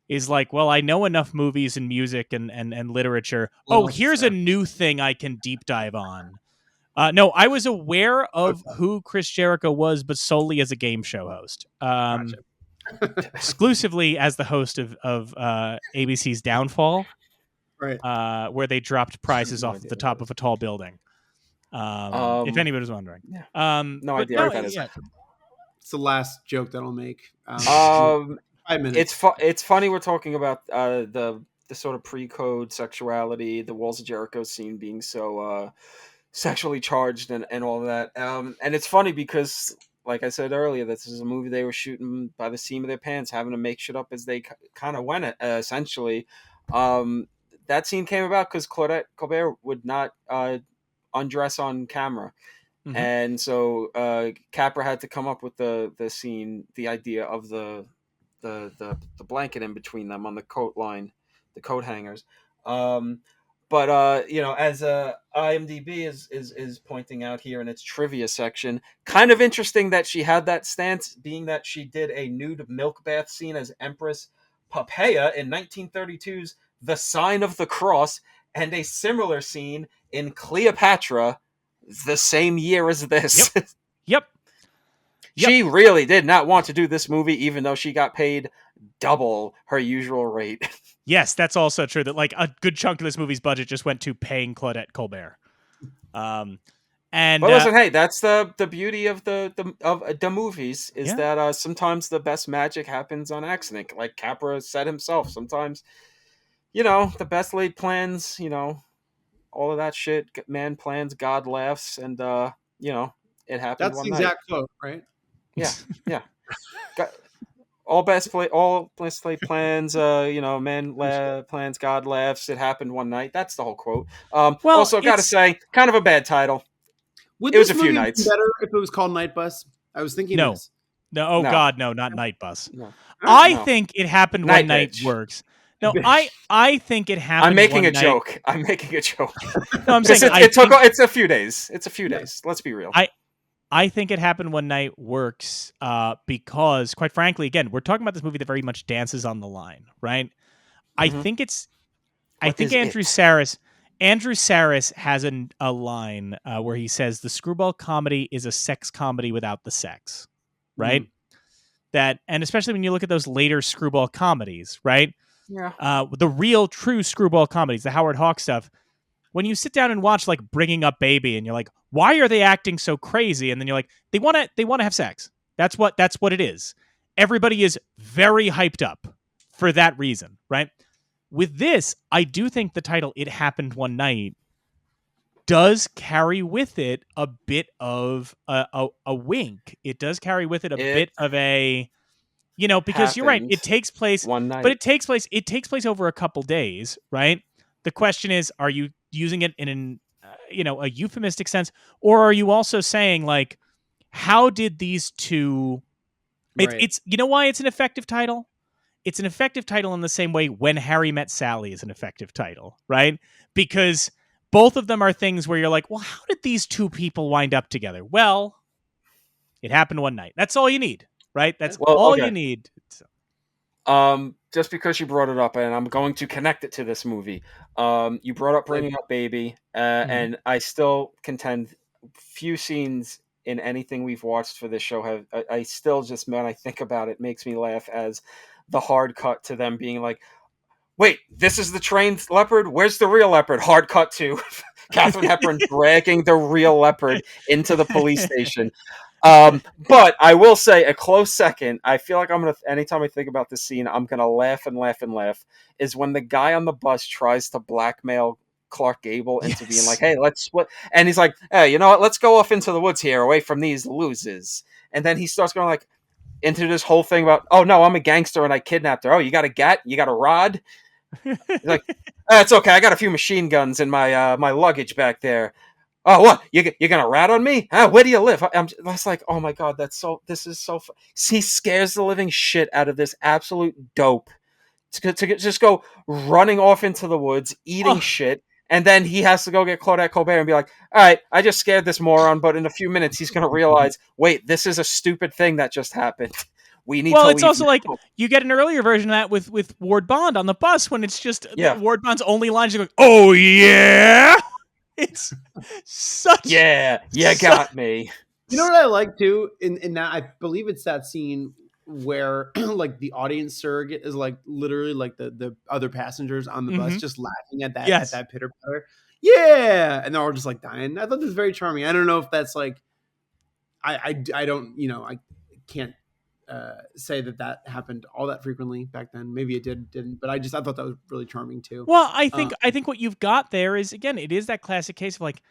Speaker 1: is like, well, I know enough movies and music and literature. Oh, here's a new thing I can deep dive on. No, I was aware of who Chris Jericho was, but solely as a game show host.
Speaker 4: Gotcha.
Speaker 1: Exclusively as the host of ABC's Downfall,
Speaker 4: Right.
Speaker 1: where they dropped prizes
Speaker 5: No
Speaker 1: off
Speaker 5: idea
Speaker 1: the
Speaker 5: what
Speaker 1: top
Speaker 5: that
Speaker 1: of a tall building. If anybody was wondering.
Speaker 5: Yeah. No
Speaker 1: But
Speaker 5: idea
Speaker 1: no,
Speaker 5: what that is.
Speaker 1: yeah.
Speaker 4: It's the last joke that I'll make. 5 minutes.
Speaker 5: It's funny we're talking about the sort of pre-code sexuality, the Walls of Jericho scene being so sexually charged and all of that. And it's funny because, like I said earlier, this is a movie they were shooting by the seam of their pants, having to make shit up as they kind of went. Essentially, that scene came about because Claudette Colbert would not undress on camera.
Speaker 1: Mhm.
Speaker 5: And so Capra had to come up with the scene, the idea of the blanket in between them on the coat line, the coat hangers. But as IMDb is pointing out here in its trivia section, kind of interesting that she had that stance, being that she did a nude milk bath scene as Empress Poppaea in 1932's The Sign of the Cross, and a similar scene in Cleopatra the same year as this.
Speaker 1: Yep.
Speaker 5: She really did not want to do this movie, even though she got paid double her usual rate.
Speaker 1: Yes, that's also true. That like a good chunk of this movie's budget just went to paying Claudette Colbert. And
Speaker 5: But listen, hey, that's the beauty of the movies is
Speaker 1: Yeah.
Speaker 5: that sometimes the best magic happens on accident. Like Capra said himself, sometimes the best laid plans, all of that shit. Man plans, God laughs, and it happened.
Speaker 4: That's
Speaker 5: one
Speaker 4: the
Speaker 5: night.
Speaker 4: exact quote, right?
Speaker 5: Yeah. All best laid plans. Plans, God laughs. It happened one night. That's the whole quote.
Speaker 1: Well,
Speaker 5: also, got to
Speaker 1: it's-
Speaker 5: say, kind of a bad title.
Speaker 4: Would
Speaker 5: It was
Speaker 4: this
Speaker 5: a few
Speaker 4: movie have
Speaker 5: nights.
Speaker 4: been better if it was called Night Bus? I was thinking
Speaker 1: No.
Speaker 4: this.
Speaker 1: No, oh
Speaker 5: No.
Speaker 1: God, no, not Night Bus.
Speaker 5: No.
Speaker 1: I
Speaker 5: No.
Speaker 1: think It Happened
Speaker 5: Night
Speaker 1: One Night
Speaker 5: Bitch.
Speaker 1: works. No,
Speaker 4: Bitch.
Speaker 1: I think It Happened
Speaker 5: I'm making
Speaker 1: One
Speaker 5: a
Speaker 1: Night-
Speaker 5: joke. I'm making a joke.
Speaker 1: No, I'm
Speaker 5: It's
Speaker 1: saying
Speaker 5: it's a few days. It's a few days. Let's be real.
Speaker 1: I think It Happened One Night works because, quite frankly, again, we're talking about this movie that very much dances on the line, right? I
Speaker 5: Mhm.
Speaker 1: think
Speaker 5: What is
Speaker 1: Andrew Sarris has a line where he says the screwball comedy is a sex comedy without the sex, right? And especially when you look at those later screwball comedies, right?
Speaker 5: Yeah.
Speaker 1: The real true screwball comedies, the Howard Hawks stuff, when you sit down and watch like Bringing Up Baby and you're like, why are they acting so crazy? And then you're like, they want to have sex. That's what it is. Everybody is very hyped up for that reason, right? With this, I do think the title It Happened One Night does carry with it a bit of a wink. It does carry with it a bit of a, because you're right,
Speaker 5: happened
Speaker 1: it takes place
Speaker 5: one night.
Speaker 1: but it takes place over a couple days, right? The question is, are you using it in a euphemistic sense, or are you also saying like, how did these two?
Speaker 4: Right.
Speaker 1: It's why it's an effective title. It's an effective title in the same way When Harry Met Sally is an effective title, right? Because both of them are things where you're like, well, how did these two people wind up together? Well, it happened one night. That's all you need, right? That's all you need.
Speaker 5: Just because you brought it up, and I'm going to connect it to this movie. You brought up Bringing Up Baby, and I still contend few scenes in anything we've watched for this show have. I still just, when I think about it, makes me laugh as the hard cut to them being like, wait, this is the trained leopard? Where's the real leopard? Hard cut to Katharine Hepburn dragging the real leopard into the police station. But I will say a close second, I feel like anytime I think about this scene, I'm going to laugh and laugh and laugh, is when the guy on the bus tries to blackmail Clark Gable into being like, hey, let's split. And he's like, hey, you know what? Let's go off into the woods here away from these losers. And then he starts going like into this whole thing about, oh no, I'm a gangster and I kidnapped her. Oh, you got a gat? You got a rod? He's like, it's okay. I got a few machine guns in my my luggage back there. Oh, what? You're gonna rat on me? Where do you live? I was like, oh my god, this is so he scares the living shit out of this absolute dope to just go running off into the woods, eating shit, and then he has to go get Claudette Colbert and be like, all right, I just scared this moron, but in a few minutes he's gonna realize, wait, this is a stupid thing that just happened. We need to
Speaker 1: it's
Speaker 5: leave
Speaker 1: also
Speaker 5: now.
Speaker 1: like you get an earlier version of that with Ward Bond on the bus when it's just Ward Bond's only line is going, oh yeah. It's such
Speaker 5: Yeah, you got me.
Speaker 4: You know what I like too in that, I believe it's that scene where like the audience surrogate is like literally like the other passengers on the bus
Speaker 1: Mhm.
Speaker 4: just laughing at
Speaker 1: Yes.
Speaker 4: that pitter patter. Yeah, and they're all just like dying. I thought this was very charming. I don't know if that's like I don't, I can't say that happened all that frequently back then. Maybe it didn't, but I thought that was really charming too.
Speaker 1: Well, I think what you've got there is, again, it is that classic case of like,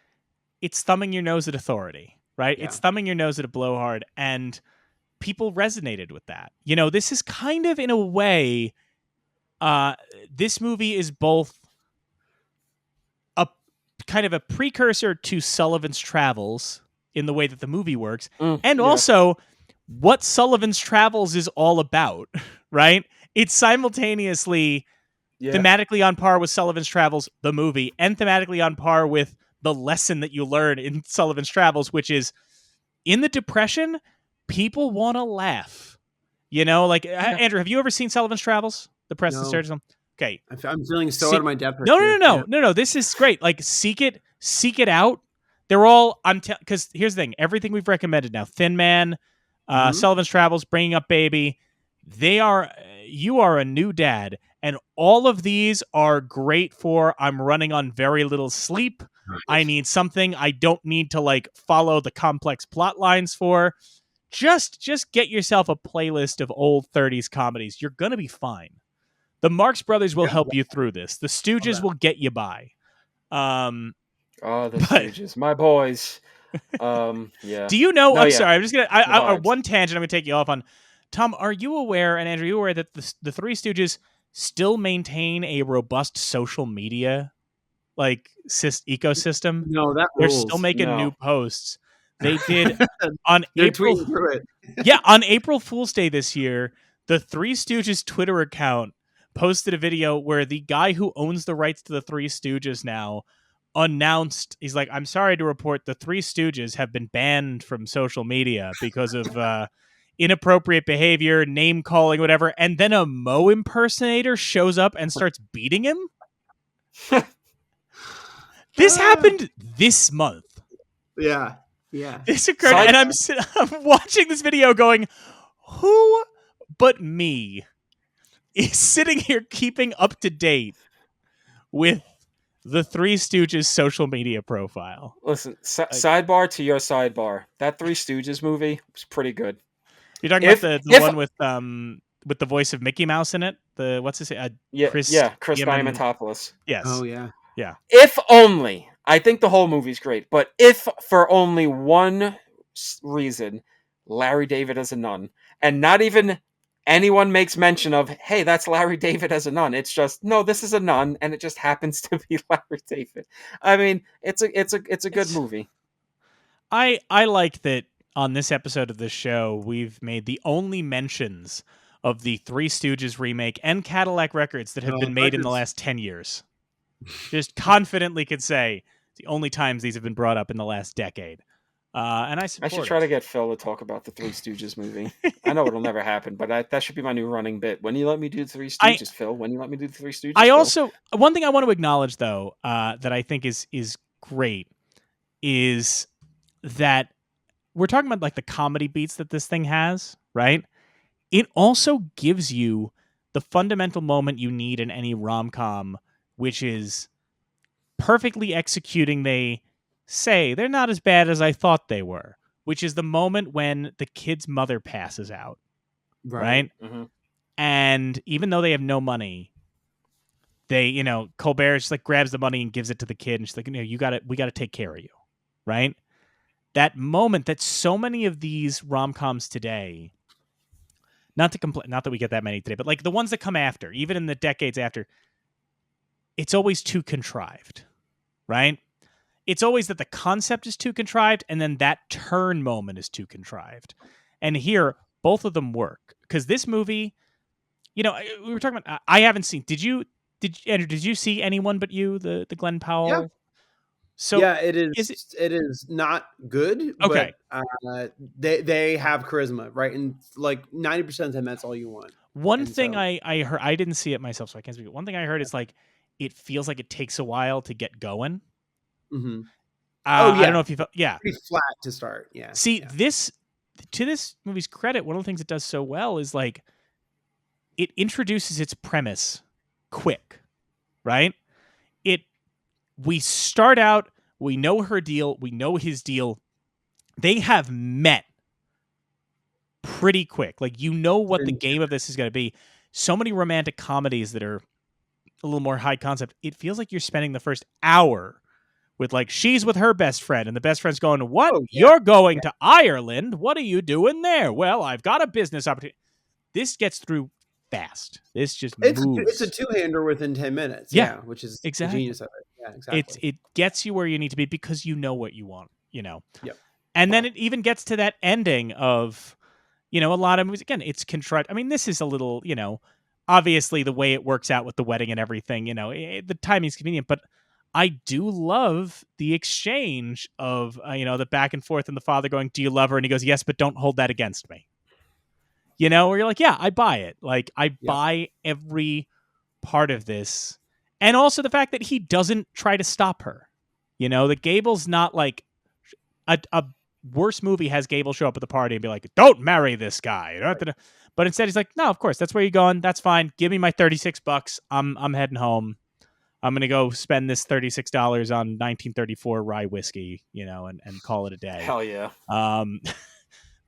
Speaker 1: it's thumbing your nose at authority, right?
Speaker 4: Yeah.
Speaker 1: It's thumbing your nose at a blowhard, and people resonated with that. This is kind of, in a way, this movie is both a kind of a precursor to Sullivan's Travels in the way that the movie works, and also what Sullivan's Travels is all about, right? It's simultaneously thematically on par with Sullivan's Travels, the movie, and thematically on par with the lesson that you learn in Sullivan's Travels, which is, in the Depression, people want to laugh. Andrew, have you ever seen Sullivan's Travels? The Preston
Speaker 4: No.
Speaker 1: Sturges? Okay.
Speaker 4: I'm feeling so out of my depth.
Speaker 1: No. This is great. Like, seek it out. They're all, because here's the thing. Everything we've recommended now, Thin Man, Sullivan's Travels, Bringing Up Baby, you are a new dad. And all of these are great for, I'm running on very little sleep. I need something I don't need to like follow the complex plot lines for. Just get yourself a playlist of old 30s comedies. You're going to be fine. The Marx Brothers will help you through this. The Stooges will get you by.
Speaker 5: The Stooges, my boys. Yeah.
Speaker 1: Do you know?
Speaker 5: No,
Speaker 1: I'm sorry. I'm just gonna. One tangent. I'm gonna take you off on. Tom, are you aware? And Andrew, are you aware that the Three Stooges still maintain a robust social media ecosystem?
Speaker 4: No,
Speaker 1: they're
Speaker 4: rules.
Speaker 1: still making new posts. They did on
Speaker 4: They're
Speaker 1: April.
Speaker 4: tweeting through it.
Speaker 1: Yeah, on April Fool's Day this year, the Three Stooges Twitter account posted a video where the guy who owns the rights to the Three Stooges now announced, he's like, I'm sorry to report the Three Stooges have been banned from social media because of inappropriate behavior, name calling, whatever. And then a Moe impersonator shows up and starts beating him. This happened this month.
Speaker 4: Yeah.
Speaker 1: This occurred, and I'm watching this video going, who but me is sitting here keeping up to date with the Three Stooges social media profile?
Speaker 5: Listen, sidebar to your sidebar. That Three Stooges movie was pretty good.
Speaker 1: You're talking about the one with the voice of Mickey Mouse in it? Chris
Speaker 5: Diamantopoulos.
Speaker 1: Yes.
Speaker 4: Oh, yeah.
Speaker 1: Yeah.
Speaker 5: If only, I think the whole movie's great, but if for only one reason, Larry David as a nun, and not even anyone makes mention of, hey, that's Larry David as a nun. It's just, no, this is a nun, and it just happens to be Larry David. I mean, it's a good movie.
Speaker 1: I like that on this episode of this show, we've made the only mentions of the Three Stooges remake and Cadillac Records that have been made in the last 10 years. Just confidently could say the only times these have been brought up in the last decade. And I
Speaker 5: should try to get Phil to talk about the Three Stooges movie. I know it'll never happen, but that should be my new running bit. When you let me do the Three Stooges, Phil? When you let me do the Three Stooges,
Speaker 1: also, one thing I want to acknowledge, though, that I think is great is that we're talking about like the comedy beats that this thing has, right? It also gives you the fundamental moment you need in any rom-com, which is perfectly executing. They say they're not as bad as I thought they were, which is the moment when the kid's mother passes out, right?
Speaker 5: Mm-hmm.
Speaker 1: And even though they have no money, they, Colbert just like grabs the money and gives it to the kid, and she's like, we got to take care of you, right? That moment that so many of these rom-coms today, not that we get that many today, but like the ones that come after, even in the decades after, it's always too contrived, right? It's always that the concept is too contrived, and then that turn moment is too contrived. And here, both of them work. Because this movie, we were talking about, I haven't seen, Andrew, did you see Anyone But You, the Glenn Powell?
Speaker 4: Yeah.
Speaker 1: So
Speaker 4: yeah, it is not good,
Speaker 1: okay.
Speaker 4: But they have charisma, right? And like 90% of the time, that's all you want.
Speaker 1: One thing I heard, I didn't see it myself, so I can't speak. One thing I heard is like, it feels like it takes a while to get going,
Speaker 4: Mm-hmm.
Speaker 1: I don't know if you felt,
Speaker 4: pretty flat to start. Yeah.
Speaker 1: See, this, to this movie's credit, one of the things it does so well is like it introduces its premise quick, right? We start out, we know her deal, we know his deal. They have met pretty quick. Like, you know what the game of this is going to be. So many romantic comedies that are a little more high concept, it feels like you're spending the first hour with, like, she's with her best friend, and the best friend's going, what?
Speaker 4: Oh, yeah.
Speaker 1: You're going to Ireland? What are you doing there? Well, I've got a business opportunity. This gets through fast. This just moves.
Speaker 4: It's a two-hander within 10 minutes.
Speaker 1: Yeah,
Speaker 4: which is
Speaker 1: exactly.
Speaker 4: the genius of it. Yeah, exactly.
Speaker 1: It gets you where you need to be because you know what you want, you know.
Speaker 4: Yep.
Speaker 1: And then it even gets to that ending of, you know, a lot of movies, again, it's contrite. I mean, this is a little, you know, obviously the way it works out with the wedding and everything, you know, the timing's convenient, but I do love the exchange of, you know, the back and forth and the father going, do you love her? And he goes, yes, but don't hold that against me. You know, where you're like, yeah, I buy it. Like, I buy every part of this. And also the fact that he doesn't try to stop her. You know, that Gable's not like a worse movie has Gable show up at the party and be like, don't marry this guy. Right. But instead he's like, no, of course, that's where you're going. That's fine. Give me my $36. I'm heading home. I'm going to go spend this $36 on 1934 rye whiskey, you know, and call it a day.
Speaker 5: Hell yeah.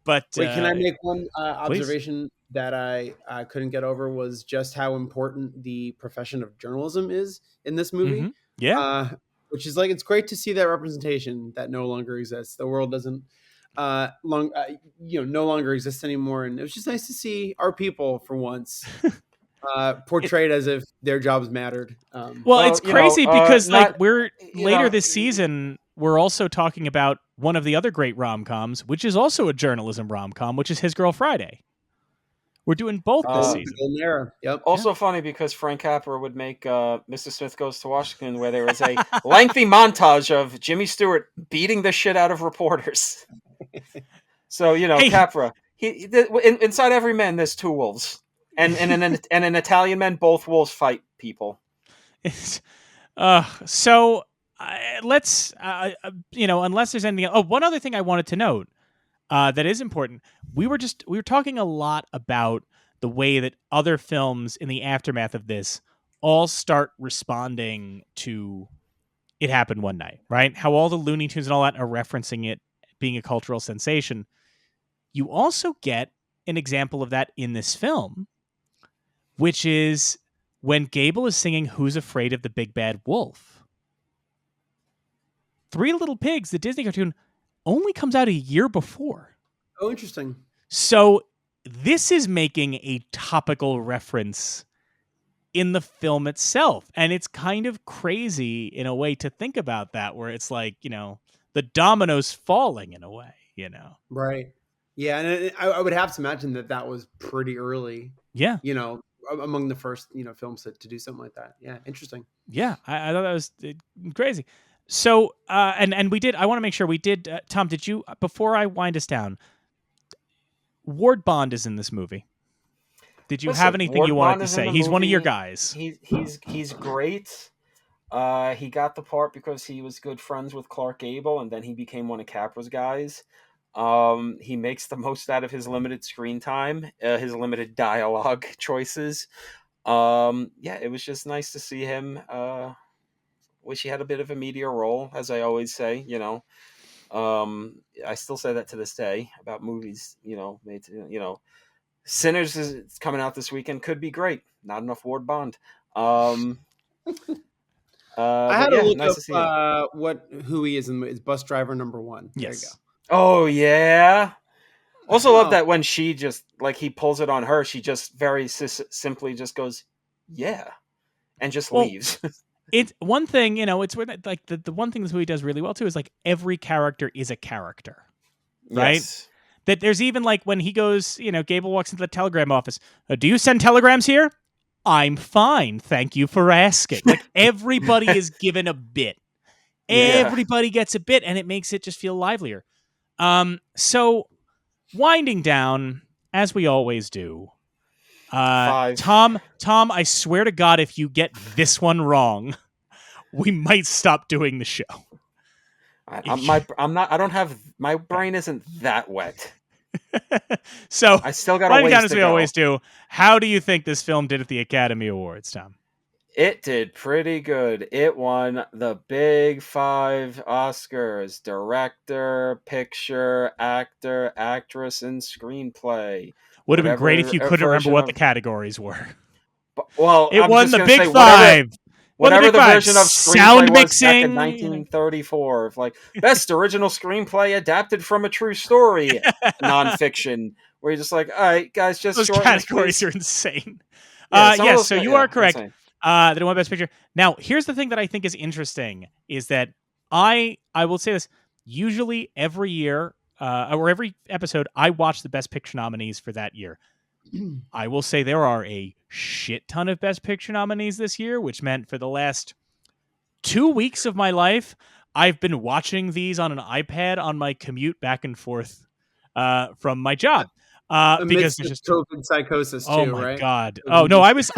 Speaker 1: But
Speaker 4: wait, can I make one observation that I couldn't get over was just how important the profession of journalism is in this movie.
Speaker 1: Mm-hmm. Yeah.
Speaker 4: Which is like, it's great to see that representation that no longer exists. The world doesn't no longer exist anymore. And it was just nice to see our people for once portrayed as if their jobs mattered.
Speaker 1: Well, it's crazy because like we're later
Speaker 5: know,
Speaker 1: this season, we're also talking about one of the other great rom-coms, which is also a journalism rom-com, which is His Girl Friday. We're doing both this season.
Speaker 4: Yep.
Speaker 5: Also funny because Frank Capra would make Mr. Smith Goes to Washington, where there was a lengthy montage of Jimmy Stewart beating the shit out of reporters. So, you know, hey. Capra, inside every man, there's two wolves. And an Italian man, both wolves fight people.
Speaker 1: So let's, you know, unless there's anything else. Oh, one other thing I wanted to note that is important. We were talking a lot about the way that other films in the aftermath of this all start responding to It Happened One Night, right? How all the Looney Tunes and all that are referencing it being a cultural sensation. You also get an example of that in this film, which is when Gable is singing Who's Afraid of the Big Bad Wolf. Three Little Pigs, the Disney cartoon, only comes out a year before.
Speaker 4: Oh, interesting.
Speaker 1: So this is making a topical reference in the film itself. And it's kind of crazy in a way to think about that, where it's like, you know, the dominoes falling in a way, you know?
Speaker 4: Right. Yeah. And I would have to imagine that was pretty early.
Speaker 1: Yeah.
Speaker 4: You know, among the first, you know, films to do something like that. Yeah. Interesting.
Speaker 1: Yeah. I thought that was crazy. So, and we did, I want to make sure we did, Tom, did you, before I wind us down, Ward Bond is in this movie. Did you have anything
Speaker 5: Ward
Speaker 1: you wanted
Speaker 5: Bond
Speaker 1: to
Speaker 5: is
Speaker 1: say?
Speaker 5: in the
Speaker 1: He's one of
Speaker 5: movie.
Speaker 1: your guys.
Speaker 5: He's great. He got the part because he was good friends with Clark Gable, and then he became one of Capra's guys. He makes the most out of his limited screen time, his limited dialogue choices. It was just nice to see him. Wish he had a bit of a meteor role, as I always say, you know. I still say that to this day about movies, you know, made to, you know, Sinners is coming out this weekend, could be great. Not enough Ward Bond.
Speaker 4: I had to look
Speaker 5: nice
Speaker 4: up who he is in is bus driver number 1.
Speaker 1: Yes.
Speaker 4: There you go.
Speaker 5: Oh yeah. Also love that when she just like he pulls it on her, she just very simply just goes, yeah, and just leaves.
Speaker 1: It's one thing, you know, it's like the one thing this movie does really well too is like every character is a character, right?
Speaker 5: Yes.
Speaker 1: That there's even like when he goes, you know, Gable walks into the telegram office. Do you send telegrams here? I'm fine. Thank you for asking. Like everybody is given a bit. Everybody gets a bit, and it makes it just feel livelier. So winding down, as we always do. Tom, I swear to God, if you get this one wrong, we might stop doing the show.
Speaker 5: My brain isn't that wet.
Speaker 1: So,
Speaker 5: I still got a
Speaker 1: writing
Speaker 5: ways
Speaker 1: down as
Speaker 5: to
Speaker 1: we
Speaker 5: go.
Speaker 1: always do, how do you think this film did at the Academy Awards, Tom?
Speaker 5: It did pretty good. It won the big 5 Oscars: director, picture, actor, actress, and screenplay.
Speaker 1: Would have been great if you couldn't remember what the
Speaker 5: the
Speaker 1: categories were.
Speaker 5: Well,
Speaker 1: It
Speaker 5: I'm
Speaker 1: won
Speaker 5: just
Speaker 1: the
Speaker 5: gonna
Speaker 1: Big
Speaker 5: say
Speaker 1: Five.
Speaker 5: whatever the
Speaker 1: Five.
Speaker 5: version of
Speaker 1: Sound
Speaker 5: screenplay was back in
Speaker 1: mixing.
Speaker 5: 1934, of like best original screenplay adapted from a true story, nonfiction, where you're just like, all right, guys, just
Speaker 1: Those
Speaker 5: shorten this,
Speaker 1: categories
Speaker 5: please.
Speaker 1: are insane.
Speaker 5: Yeah, some of
Speaker 1: Yes,
Speaker 5: those
Speaker 1: so
Speaker 5: guys-
Speaker 1: you
Speaker 5: yeah,
Speaker 1: are correct.
Speaker 5: insane.
Speaker 1: That it won Best Picture. Now, here's the thing that I think is interesting is that I will say this, usually every year or every episode, I watch the Best Picture nominees for that year. I will say there are a shit ton of Best Picture nominees this year, which meant for the last 2 weeks of my life, I've been watching these on an iPad on my commute back and forth from my job. Because
Speaker 4: Amidst
Speaker 1: there's
Speaker 4: this
Speaker 1: just
Speaker 4: COVID psychosis
Speaker 1: oh
Speaker 4: too,
Speaker 1: my
Speaker 4: right?
Speaker 1: god. Oh no, I was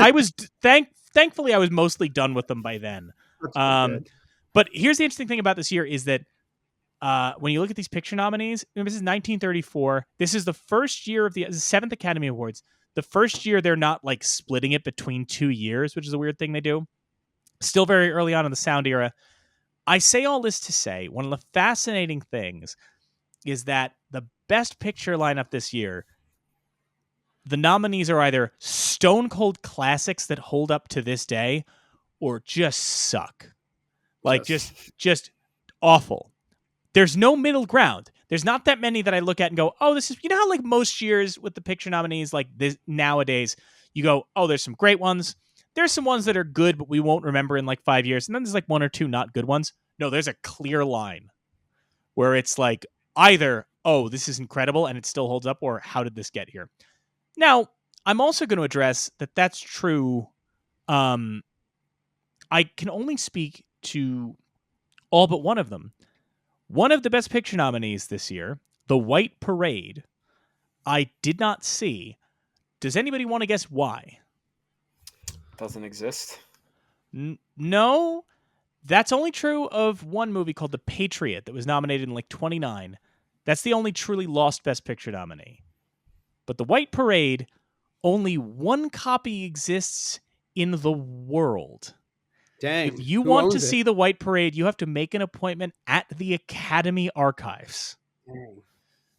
Speaker 1: thankfully I was mostly done with them by then.
Speaker 4: That's so good.
Speaker 1: But here's the interesting thing about this year is that when you look at these picture nominees, remember, this is 1934. This is the first year of the 7th Academy Awards. The first year they're not like splitting it between 2 years, which is a weird thing they do. Still very early on in the sound era. I say all this to say one of the fascinating things is that the Best Picture lineup this year, the nominees are either stone cold classics that hold up to this day or just suck. Like just awful. There's no middle ground. There's not that many that I look at and go, oh, this is, you know how like most years with the picture nominees, like this nowadays, you go, oh, there's some great ones. There's some ones that are good, but we won't remember in like 5 years. And then there's like 1 or 2 not good ones. No, there's a clear line where it's like either, oh, this is incredible and it still holds up, or how did this get here? Now, I'm also going to address that that's true. I can only speak to all but one of them. One of the Best Picture nominees this year, The White Parade, I did not see. Does anybody want to guess why?
Speaker 5: Doesn't exist.
Speaker 1: No. That's only true of one movie called The Patriot that was nominated in like 29. That's the only truly lost Best Picture nominee. But The White Parade, only one copy exists in the world.
Speaker 4: Dang.
Speaker 1: If you
Speaker 4: who
Speaker 1: want to
Speaker 4: owns it?
Speaker 1: see The White Parade, you have to make an appointment at the Academy Archives.
Speaker 4: Dang.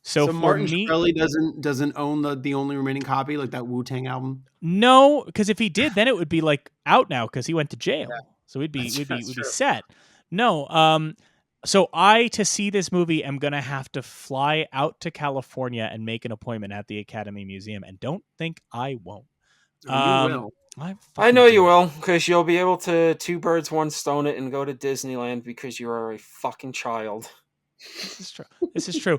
Speaker 1: So for
Speaker 4: Martin
Speaker 1: me,
Speaker 4: Shkreli doesn't own the only remaining copy, like that Wu-Tang album.
Speaker 1: no, because if he did, then it would be like out now because he went to jail.
Speaker 4: Yeah.
Speaker 1: So we'd be
Speaker 4: That's true.
Speaker 1: set. No, so I, to see this movie, am gonna have to fly out to California and make an appointment at the Academy Museum, and don't think I won't.
Speaker 4: You will.
Speaker 5: I
Speaker 1: fucking
Speaker 5: know
Speaker 1: do
Speaker 5: you
Speaker 1: it.
Speaker 5: will, because you'll be able to 2 birds, 1 stone it and go to Disneyland because you are a fucking child.
Speaker 1: This is true. This is true.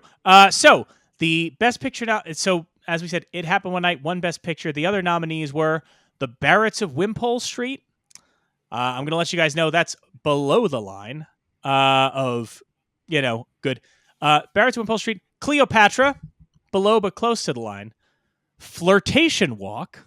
Speaker 1: So the Best Picture now. So as we said, It Happened One Night, won Best Picture. The other nominees were The Barretts of Wimpole Street. I'm going to let you guys know that's below the line of, good. Barretts of Wimpole Street. Cleopatra, below but close to the line. Flirtation Walk.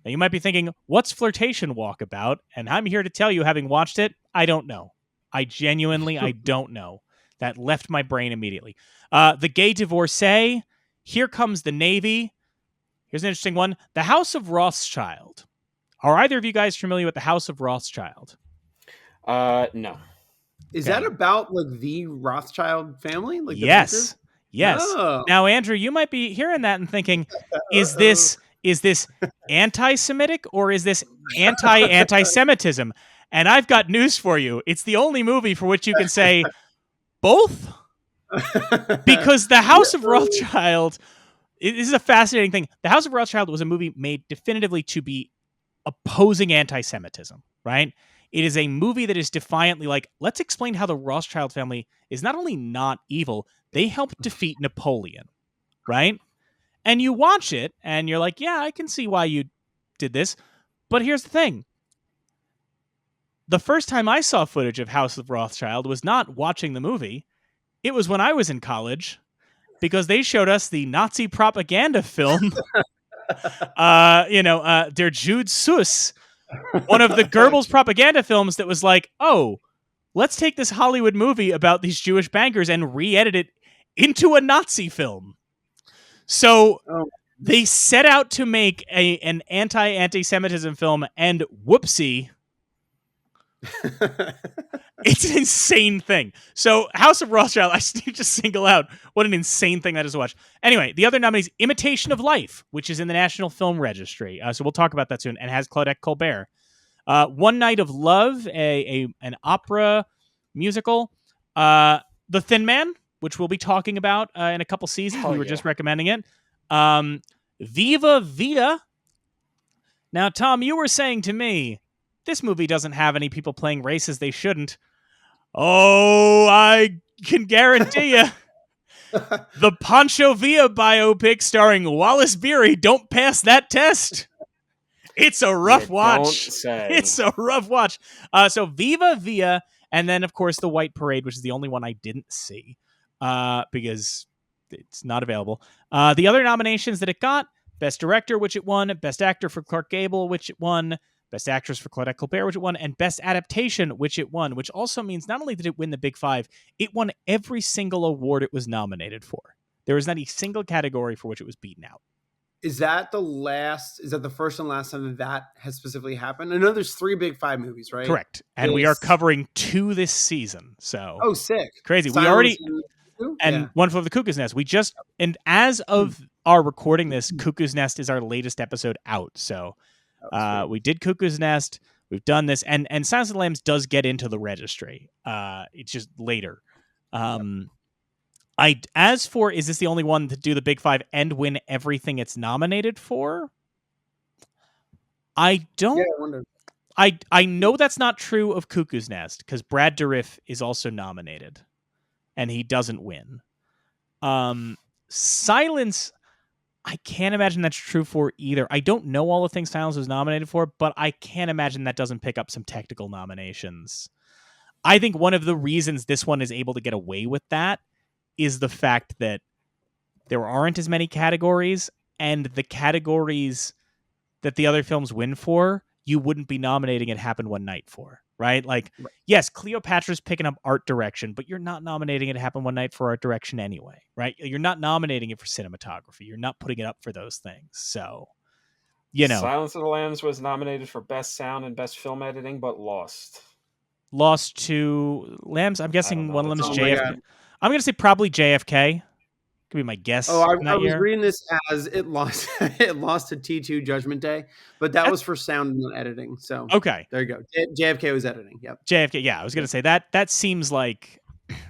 Speaker 1: Now you might be thinking, what's Flirtation Walk about? And I'm here to tell you, having watched it, I don't know. I don't know. That left my brain immediately. The Gay Divorcee. Here Comes the Navy. Here's an interesting one. The House of Rothschild. Are either of you guys familiar with the House of Rothschild?
Speaker 5: No.
Speaker 4: Is
Speaker 1: Okay.
Speaker 4: that about like the Rothschild family? Like the
Speaker 1: Yes.
Speaker 4: bankers?
Speaker 1: Yes.
Speaker 4: Oh.
Speaker 1: Now, Andrew, you might be hearing that and thinking, is this anti-Semitic or is this anti-Semitism? And I've got news for you. It's the only movie for which you can say both. Because the House of Rothschild, this is a fascinating thing. The House of Rothschild was a movie made definitively to be opposing anti-Semitism, right? It is a movie that is defiantly like, let's explain how the Rothschild family is not only not evil, they helped defeat Napoleon, right? And you watch it and you're like, yeah, I can see why you did this. But here's the thing. The first time I saw footage of House of Rothschild was not watching the movie. It was when I was in college, because they showed us the Nazi propaganda film, Der Jude Süß, one of the Goebbels propaganda films that was like, oh, let's take this Hollywood movie about these Jewish bankers and re-edit it into a Nazi film. So they set out to make an anti-Semitism film, and whoopsie, it's an insane thing. So House of Rothschild, I need to single out what an insane thing that is to watch. Anyway, the other nominees, Imitation of Life, which is in the National Film Registry. So we'll talk about that soon, and has Claudette Colbert. One Night of Love, an opera musical. The Thin Man, which we'll be talking about in a couple seasons. We were just recommending it. Viva Vita. Now, Tom, you were saying to me, this movie doesn't have any people playing races they shouldn't. Oh, I can guarantee you. The Pancho Villa biopic starring Wallace Beery, don't pass that test. It's a rough watch. It's a rough watch. So Viva Villa, and then, of course, The White Parade, which is the only one I didn't see because it's not available. The other nominations that it got, Best Director, which it won, Best Actor for Clark Gable, which it won, Best Actress for Claudette Colbert, which it won, and Best Adaptation, which it won, which also means not only did it win the Big Five, it won every single award it was nominated for. There was not a single category for which it was beaten out.
Speaker 4: Is that the first and last time that has specifically happened? I know there's 3 Big Five movies, right?
Speaker 1: Correct. And we are covering 2 this season. So
Speaker 4: sick.
Speaker 1: Crazy.
Speaker 4: Silence
Speaker 1: we already
Speaker 4: and
Speaker 1: One Flew Over the Cuckoo's Nest. And as of our recording this, Cuckoo's Nest is our latest episode out. So we did Cuckoo's Nest. We've done this, and Silence of the Lambs does get into the registry. It's just later. As for, is this the only one to do the Big Five and win everything it's nominated for? I don't.
Speaker 4: Yeah, I wonder.
Speaker 1: I know that's not true of Cuckoo's Nest because Brad Dourif is also nominated, and he doesn't win. Silence, I can't imagine that's true for either. I don't know all the things Silence was nominated for, but I can't imagine that doesn't pick up some technical nominations. I think one of the reasons this one is able to get away with that is the fact that there aren't as many categories, and the categories that the other films win for, you wouldn't be nominating It Happened One Night for, right? Like, yes, Cleopatra's picking up art direction, but you're not nominating It Happened One Night for art direction anyway, right? You're not nominating it for cinematography. You're not putting it up for those things. So,
Speaker 5: Silence of the Lambs was nominated for Best Sound and Best Film Editing, but lost.
Speaker 1: Lost to Lambs? I'm guessing one of them is
Speaker 4: my
Speaker 1: JFK.
Speaker 4: God.
Speaker 1: I'm going to say probably JFK. Could be my guess.
Speaker 4: I was reading this as it lost to T2 Judgment Day, but that was for sound and editing. So
Speaker 1: okay,
Speaker 4: there you go. JFK was editing. Yep.
Speaker 1: JFK. Yeah, I was going to say that seems like,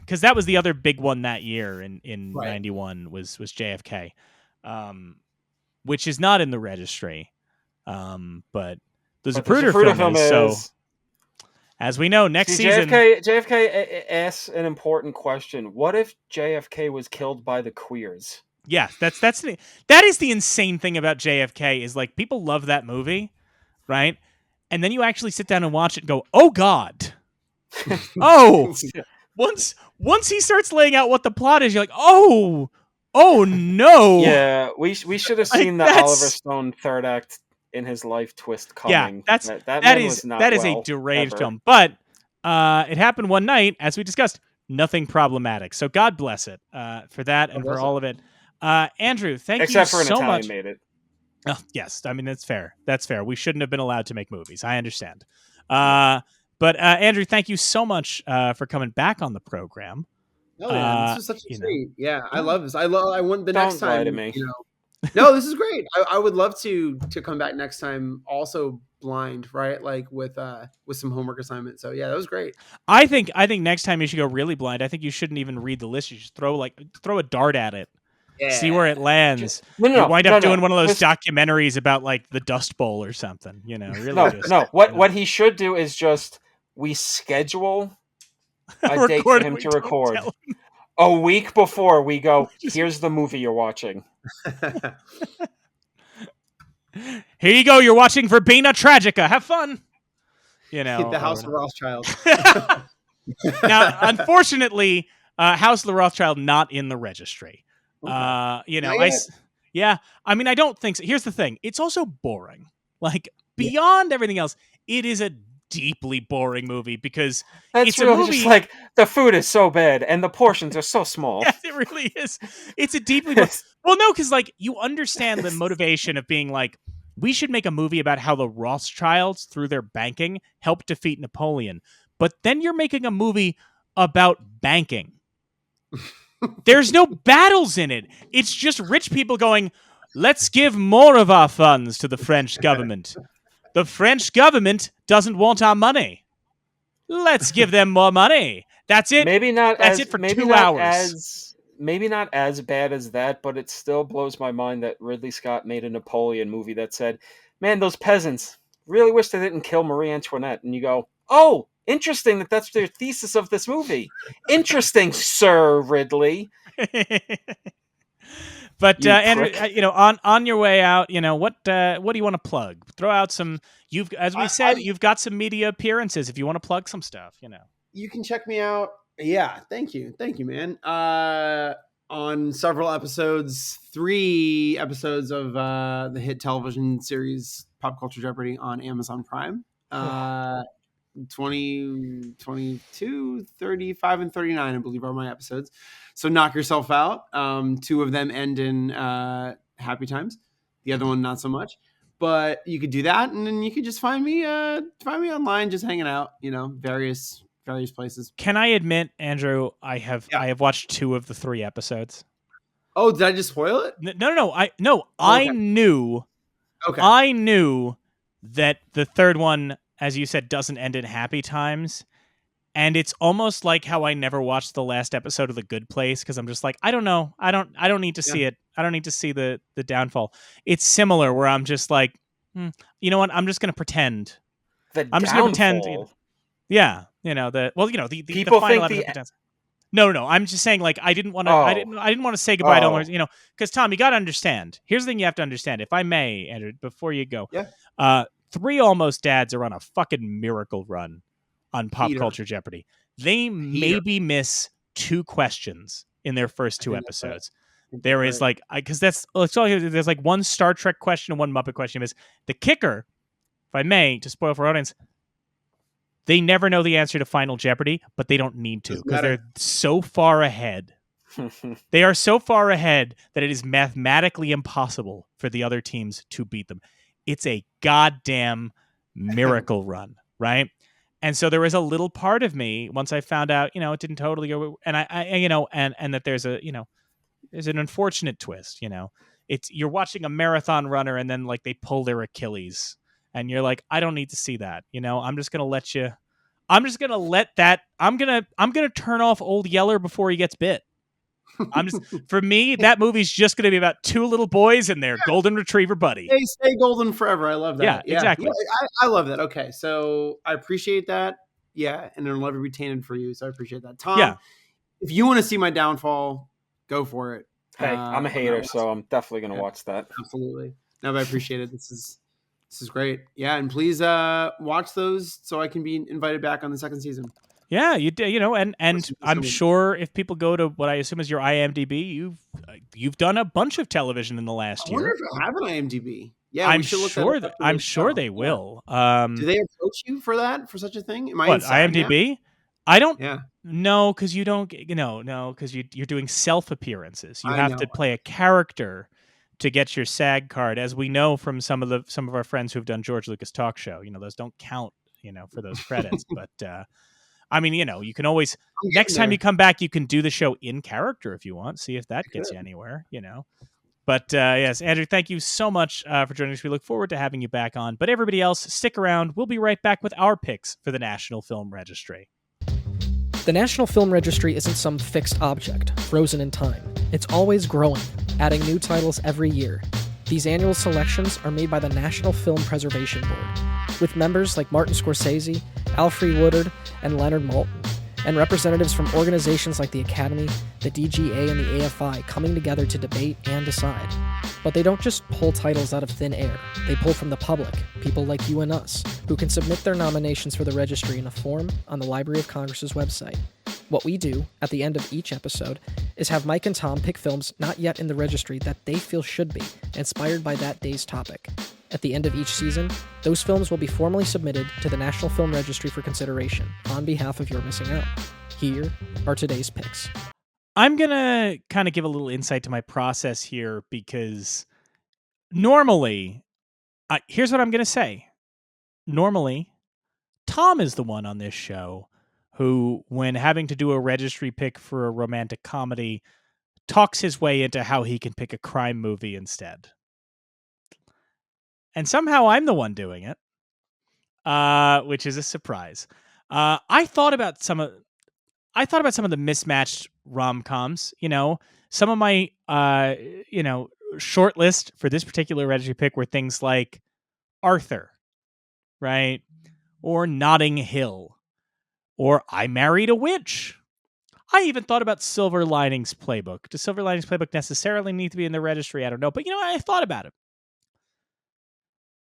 Speaker 1: because that was the other big one that year in
Speaker 4: Right.
Speaker 1: 91 was JFK, which is not in the registry, but the Zapruder film is. So as we know, next season,
Speaker 5: JFK asks an important question: what if JFK was killed by the queers?
Speaker 1: Yeah, that is the insane thing about JFK is like people love that movie, right? And then you actually sit down and watch it and go, "Oh God, oh!" Once he starts laying out what the plot is, you're like, "Oh no!"
Speaker 5: Yeah, we should have seen the Oliver Stone third act in his life twist coming.
Speaker 1: Yeah, that is a deranged film. But It Happened One Night, as we discussed, nothing problematic. So God bless it for that and for all of it. Andrew, thank you so much.
Speaker 5: Except for an Italian made it.
Speaker 1: Oh, yes, I mean that's fair. That's fair. We shouldn't have been allowed to make movies. I understand. But Andrew, thank you so much for coming back on the program.
Speaker 4: Oh yeah, this was such a treat. Yeah, I love this. I want the
Speaker 5: Don't
Speaker 4: next time.
Speaker 5: lie to me.
Speaker 4: No, this is great. I would love to come back next time, also blind, right? Like with some homework assignment. So yeah, that was great.
Speaker 1: I think next time you should go really blind. I think you shouldn't even read the list. You should throw a dart at it.
Speaker 4: Yeah.
Speaker 1: See where it lands. You wind up doing one of those documentaries about like the Dust Bowl or something. Really.
Speaker 5: What he should do is just we schedule a date for him to record. A week before we go, here's the movie you're watching.
Speaker 1: Here you go. You're watching Verbena Tragica. Have fun.
Speaker 4: The House of Rothschild.
Speaker 1: Now, unfortunately, House of the Rothschild not in the registry.
Speaker 4: Okay.
Speaker 1: I don't think so. Here's the thing. It's also boring. Like beyond everything else, it is a deeply boring movie because
Speaker 5: That's
Speaker 1: it's a
Speaker 5: really
Speaker 1: movie.
Speaker 5: just like the food is so bad and the portions are so small.
Speaker 1: Yes, it really is. It's a deeply well, no, because like you understand the motivation of being like, we should make a movie about how the Rothschilds, through their banking, helped defeat Napoleon. But then you're making a movie about banking. There's no battles in it. It's just rich people going, let's give more of our funds to the French government. The French government doesn't want our money. Let's give them more money. That's it.
Speaker 5: Maybe not.
Speaker 1: That's
Speaker 5: as,
Speaker 1: it for
Speaker 5: maybe
Speaker 1: 2
Speaker 5: not
Speaker 1: hours.
Speaker 5: Maybe not as bad as that, but it still blows my mind that Ridley Scott made a Napoleon movie that said, "Man, those peasants really wish they didn't kill Marie Antoinette." And you go, "Oh, interesting that that's their thesis of this movie. Interesting, Sir Ridley."
Speaker 1: But
Speaker 5: You
Speaker 1: Andrew,
Speaker 5: prick.
Speaker 1: on your way out, what do you want to plug? Throw out some. As we said, you've got some media appearances. If you want to plug some stuff,
Speaker 4: You can check me out. Yeah, thank you, man. On several episodes, 3 episodes of the hit television series Pop Culture Jeopardy on Amazon Prime. 20, 22, 35, and 39, I believe, are my episodes. So knock yourself out. 2 of them end in happy times. The other one, not so much. But you could do that, and then you could just find me online, just hanging out. Various places.
Speaker 1: Can I admit, Andrew, I have watched 2 of the 3 episodes.
Speaker 4: Oh, did I just spoil it?
Speaker 1: No. I knew.
Speaker 4: Okay.
Speaker 1: I knew that the third one, as you said, doesn't end in happy times. And it's almost like how I never watched the last episode of The Good Place because I'm just like, I don't know. I don't need to see it. I don't need to see the downfall. It's similar where I'm just like, you know what? I'm just going to pretend. I'm just going to pretend. Yeah. The
Speaker 5: People
Speaker 1: final
Speaker 5: think
Speaker 1: episode. No. I'm just saying, like, I didn't want to. I didn't want to say goodbye to because Tom, you got to understand. Here's the thing you have to understand. If I may, Andrew, before you go, 3 Almost Dads are on a fucking miracle run on Pop Culture Jeopardy. They maybe miss 2 questions in their first 2 episodes. There is like, because there's like 1 Star Trek question and 1 Muppet question. Is the kicker? If I may, to spoil for our audience. They never know the answer to Final Jeopardy, but they don't need to because they're so far ahead. They are so far ahead that it is mathematically impossible for the other teams to beat them. It's a goddamn miracle run, right? And so there was a little part of me once I found out, it didn't totally go, and and that there's an unfortunate twist, It's you're watching a marathon runner and then like they pull their Achilles. And you're like, I don't need to see that. I'm just going to let you. I'm just going to let that. I'm going to turn off Old Yeller before he gets bit. For me, that movie's just going to be about 2 little boys and their golden retriever buddy.
Speaker 4: They stay golden forever. I love that.
Speaker 1: Yeah, exactly.
Speaker 4: Yeah, I love that. Okay. So I appreciate that. Yeah. And it'll never be tainted for you. So I appreciate that. Tom, if you want to see my downfall, go for it.
Speaker 5: Hey, I'm a hater, so I'm definitely going to watch that.
Speaker 4: Absolutely. No, but I appreciate it. This is great. Yeah, and please watch those so I can be invited back on the 2nd season.
Speaker 1: Yeah, and I'm sure if people go to what I assume is your IMDb, you've done a bunch of television in the last year.
Speaker 4: I wonder if I have an IMDb. Yeah,
Speaker 1: I'm sure they will.
Speaker 4: Do they approach you for that, for such a thing? Am I
Speaker 1: what, IMDb? Now? I don't.
Speaker 4: Yeah.
Speaker 1: No, because you don't. Because you're doing self appearances. You have to play a character to get your SAG card, as we know from some of our friends who've done George Lucas Talk Show. Those don't count, for those credits. But you can always next time you come back, you can do the show in character if you want. See if that gets you anywhere. But yes, Andrew, thank you so much for joining us. We look forward to having you back on. But everybody else, stick around. We'll be right back with our picks for the National Film Registry.
Speaker 3: The National Film Registry isn't some fixed object, frozen in time. It's always growing, adding new titles every year. These annual selections are made by the National Film Preservation Board, with members like Martin Scorsese, Alfre Woodard, and Leonard Maltin, and representatives from organizations like the Academy, the DGA, and the AFI coming together to debate and decide. But they don't just pull titles out of thin air. They pull from the public, people like you and us, who can submit their nominations for the registry in a form on the Library of Congress's website. What we do, at the end of each episode, is have Mike and Tom pick films not yet in the registry that they feel should be, inspired by that day's topic. At the end of each season, those films will be formally submitted to the National Film Registry for consideration on behalf of You're Missing Out. Here are today's picks.
Speaker 1: I'm going to kind of give a little insight to my process here because normally, here's what I'm going to say. Normally, Tom is the one on this show who, when having to do a registry pick for a romantic comedy, talks his way into how he can pick a crime movie instead. And somehow I'm the one doing it, which is a surprise. I thought about some of the mismatched rom-coms. Some of my short list for this particular registry pick were things like Arthur, right, or Notting Hill, or I Married a Witch. I even thought about Silver Linings Playbook. Does Silver Linings Playbook necessarily need to be in the registry? I don't know, but I thought about it.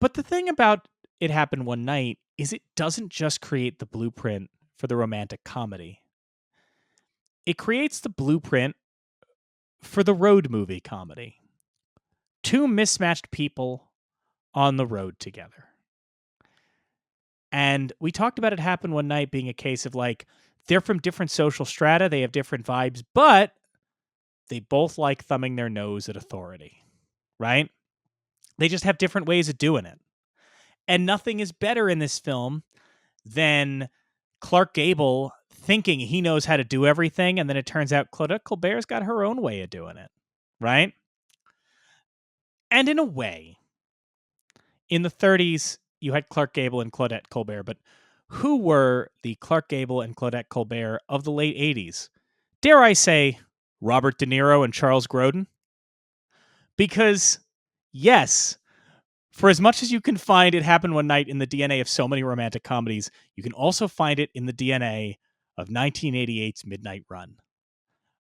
Speaker 1: But the thing about It Happened One Night is it doesn't just create the blueprint for the romantic comedy. It creates the blueprint for the road movie comedy. Two mismatched people on the road together. And we talked about It Happened One Night being a case of like, they're from different social strata, they have different vibes, but they both like thumbing their nose at authority, right? They just have different ways of doing it. And nothing is better in this film than Clark Gable thinking he knows how to do everything, and then it turns out Claudette Colbert's got her own way of doing it, right? And in a way, in the 30s, you had Clark Gable and Claudette Colbert, but who were the Clark Gable and Claudette Colbert of the late 80s? Dare I say, Robert De Niro and Charles Grodin? Because, yes, for as much as you can find It Happened One Night in the DNA of so many romantic comedies, you can also find it in the DNA of 1988's Midnight Run.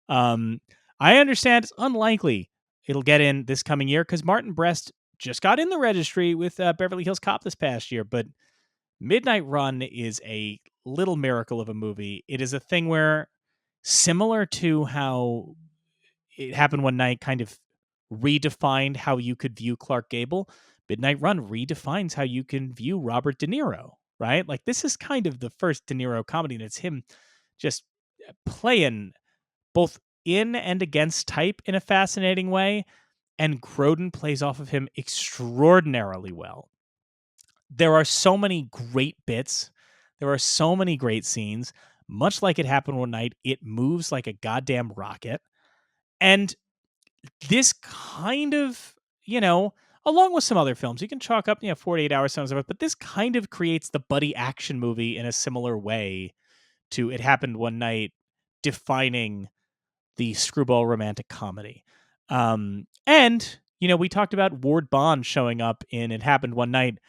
Speaker 1: I understand it's unlikely it'll get in this coming year because Martin Brest just got in the registry with Beverly Hills Cop this past year, but Midnight Run is a little miracle of a movie. It is a thing where, similar to how It Happened One Night kind of redefined how you could view Clark Gable, Midnight Run redefines how you can view Robert De Niro, right? Like, this is kind of the first De Niro comedy, and it's him just playing both in and against type in a fascinating way, and Grodin plays off of him extraordinarily well. There are so many great bits. There are so many great scenes. Much like It Happened One Night, it moves like a goddamn rocket. And this kind of, along with some other films, you can chalk up, 48 Hours, Sons of It, but this kind of creates the buddy action movie in a similar way to It Happened One Night, defining the screwball romantic comedy. And, we talked about Ward Bond showing up in It Happened One Night.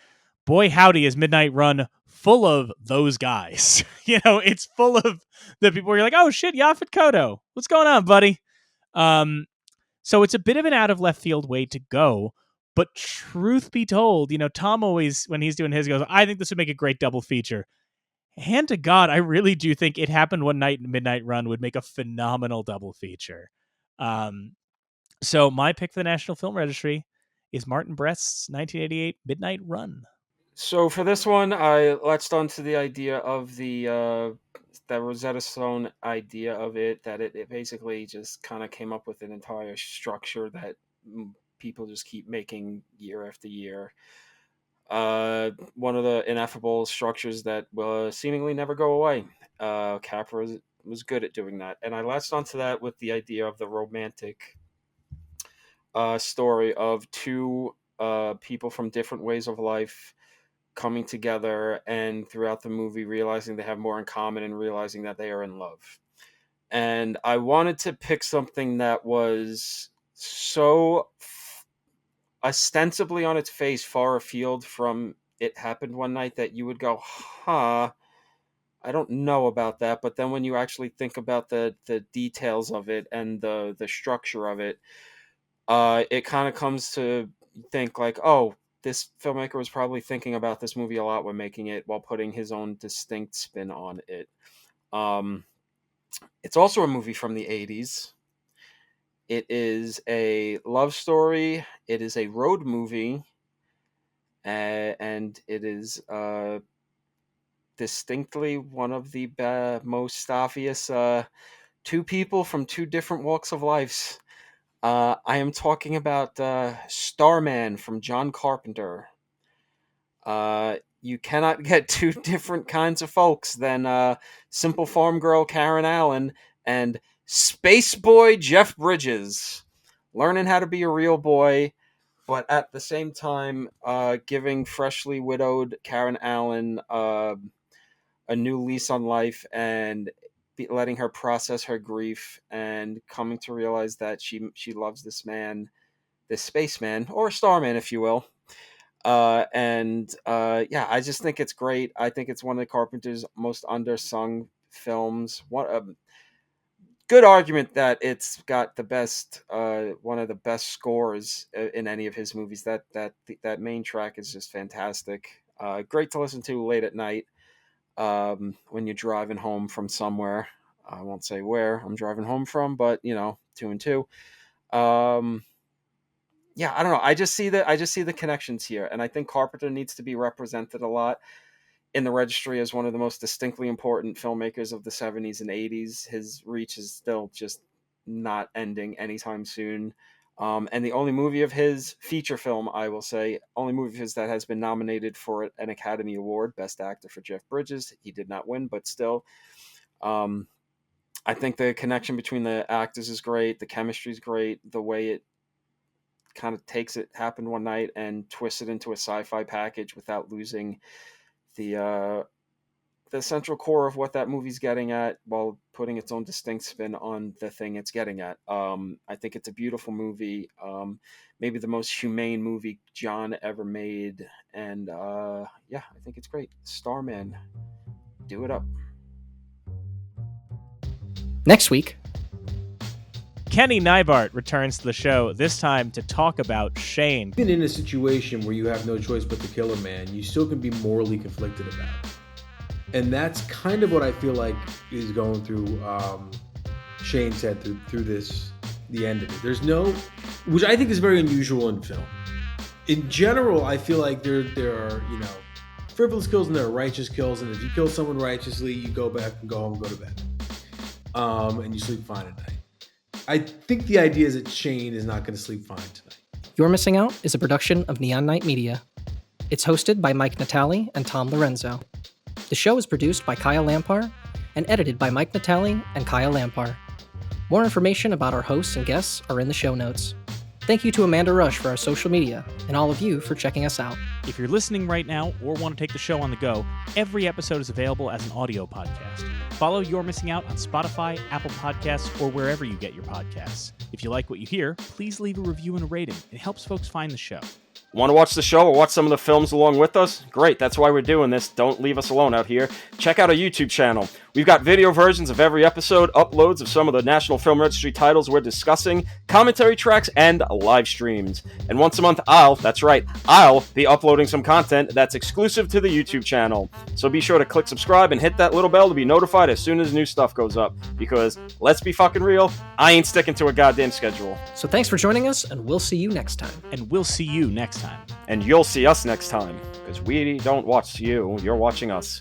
Speaker 1: Boy, howdy, is Midnight Run full of those guys. It's full of the people where you're like, oh shit, Yaphet Kotto, what's going on, buddy? So it's a bit of an out of left field way to go, but truth be told, Tom always, when he's doing his, goes, I think this would make a great double feature. Hand to God, I really do think It Happened One Night and Midnight Run would make a phenomenal double feature. So my pick for the National Film Registry is Martin Brest's 1988 Midnight Run.
Speaker 5: So for this one, I latched onto the idea of the that Rosetta Stone idea of it, that it basically just kind of came up with an entire structure that people just keep making year after year. One of the ineffable structures that will seemingly never go away. Capra was good at doing that, and I latched onto that with the idea of the romantic story of two people from different ways of life coming together, and throughout the movie realizing they have more in common and realizing that they are in love. And I wanted to pick something that was so ostensibly on its face far afield from It Happened One Night that you would go, I don't know about that. But then when you actually think about the details of it and the structure of it, it kind of comes to think like, oh, this filmmaker was probably thinking about this movie a lot when making it, while putting his own distinct spin on it. It's also a movie from the 80s. It is a love story. It is a road movie. and it is distinctly one of the most obvious two people from two different walks of life. I am talking about Starman from John Carpenter. You cannot get two different kinds of folks than simple farm girl Karen Allen and space boy Jeff Bridges, learning how to be a real boy, but at the same time giving freshly widowed Karen Allen a new lease on life and letting her process her grief and coming to realize that she loves this man, this spaceman, or starman, if you will. Yeah, I just think it's great. I think it's one of the Carpenter's most undersung films. Good argument that it's got the best, one of the best scores in any of his movies. That main track is just fantastic. Great to listen to late at night when you're driving home from somewhere. I won't say where I'm driving home from, but 2 and 2. Yeah, I don't know. I just see the connections here, and I think Carpenter needs to be represented a lot in the registry as one of the most distinctly important filmmakers of the 70s and 80s. His reach is still just not ending anytime soon. And the only movie of his, feature film, I will say, only movie of his that has been nominated for an Academy Award, Best Actor for Jeff Bridges. He did not win, but still. I think the connection between the actors is great. The chemistry is great. The way it kind of takes it happened one night and twists it into a sci-fi package without losing the central core of what that movie's getting at, while putting its own distinct spin on the thing it's getting at. I think it's a beautiful movie, maybe the most humane movie John ever made, and yeah, I think it's great. Starman, do it up.
Speaker 3: Next week,
Speaker 1: Kenny Nybart returns to the show, this time to talk about Shane.
Speaker 7: Even in a situation where you have no choice but to kill a man, you still can be morally conflicted about it. And that's kind of what I feel like is going through Shane's head through the end of it. There's no, which I think is very unusual in film. In general, I feel like there are, frivolous kills and there are righteous kills. And if you kill someone righteously, you go back and go home and go to bed. And you sleep fine at night. I think the idea is that Shane is not going to sleep fine tonight.
Speaker 3: You're Missing Out is a production of Neon Night Media. It's hosted by Mike Natale and Tom Lorenzo. The show is produced by Kyle Lampar and edited by Mike Natale and Kyle Lampar. More information about our hosts and guests are in the show notes. Thank you to Amanda Rush for our social media, and all of you for checking us out.
Speaker 1: If you're listening right now or want to take the show on the go, every episode is available as an audio podcast. Follow You're Missing Out on Spotify, Apple Podcasts, or wherever you get your podcasts. If you like what you hear, please leave a review and a rating. It helps folks find the show.
Speaker 2: Want to watch the show or watch some of the films along with us? Great, that's why we're doing this. Don't leave us alone out here. Check out our YouTube channel. We've got video versions of every episode, uploads of some of the National Film Registry titles we're discussing, commentary tracks, and live streams. And once a month, I'll be uploading some content that's exclusive to the YouTube channel. So be sure to click subscribe and hit that little bell to be notified as soon as new stuff goes up. Because, let's be fucking real, I ain't sticking to a goddamn schedule.
Speaker 3: So thanks for joining us, and we'll see you next time.
Speaker 1: And we'll see you next time.
Speaker 2: And you'll see us next time, because we don't watch you, you're watching us.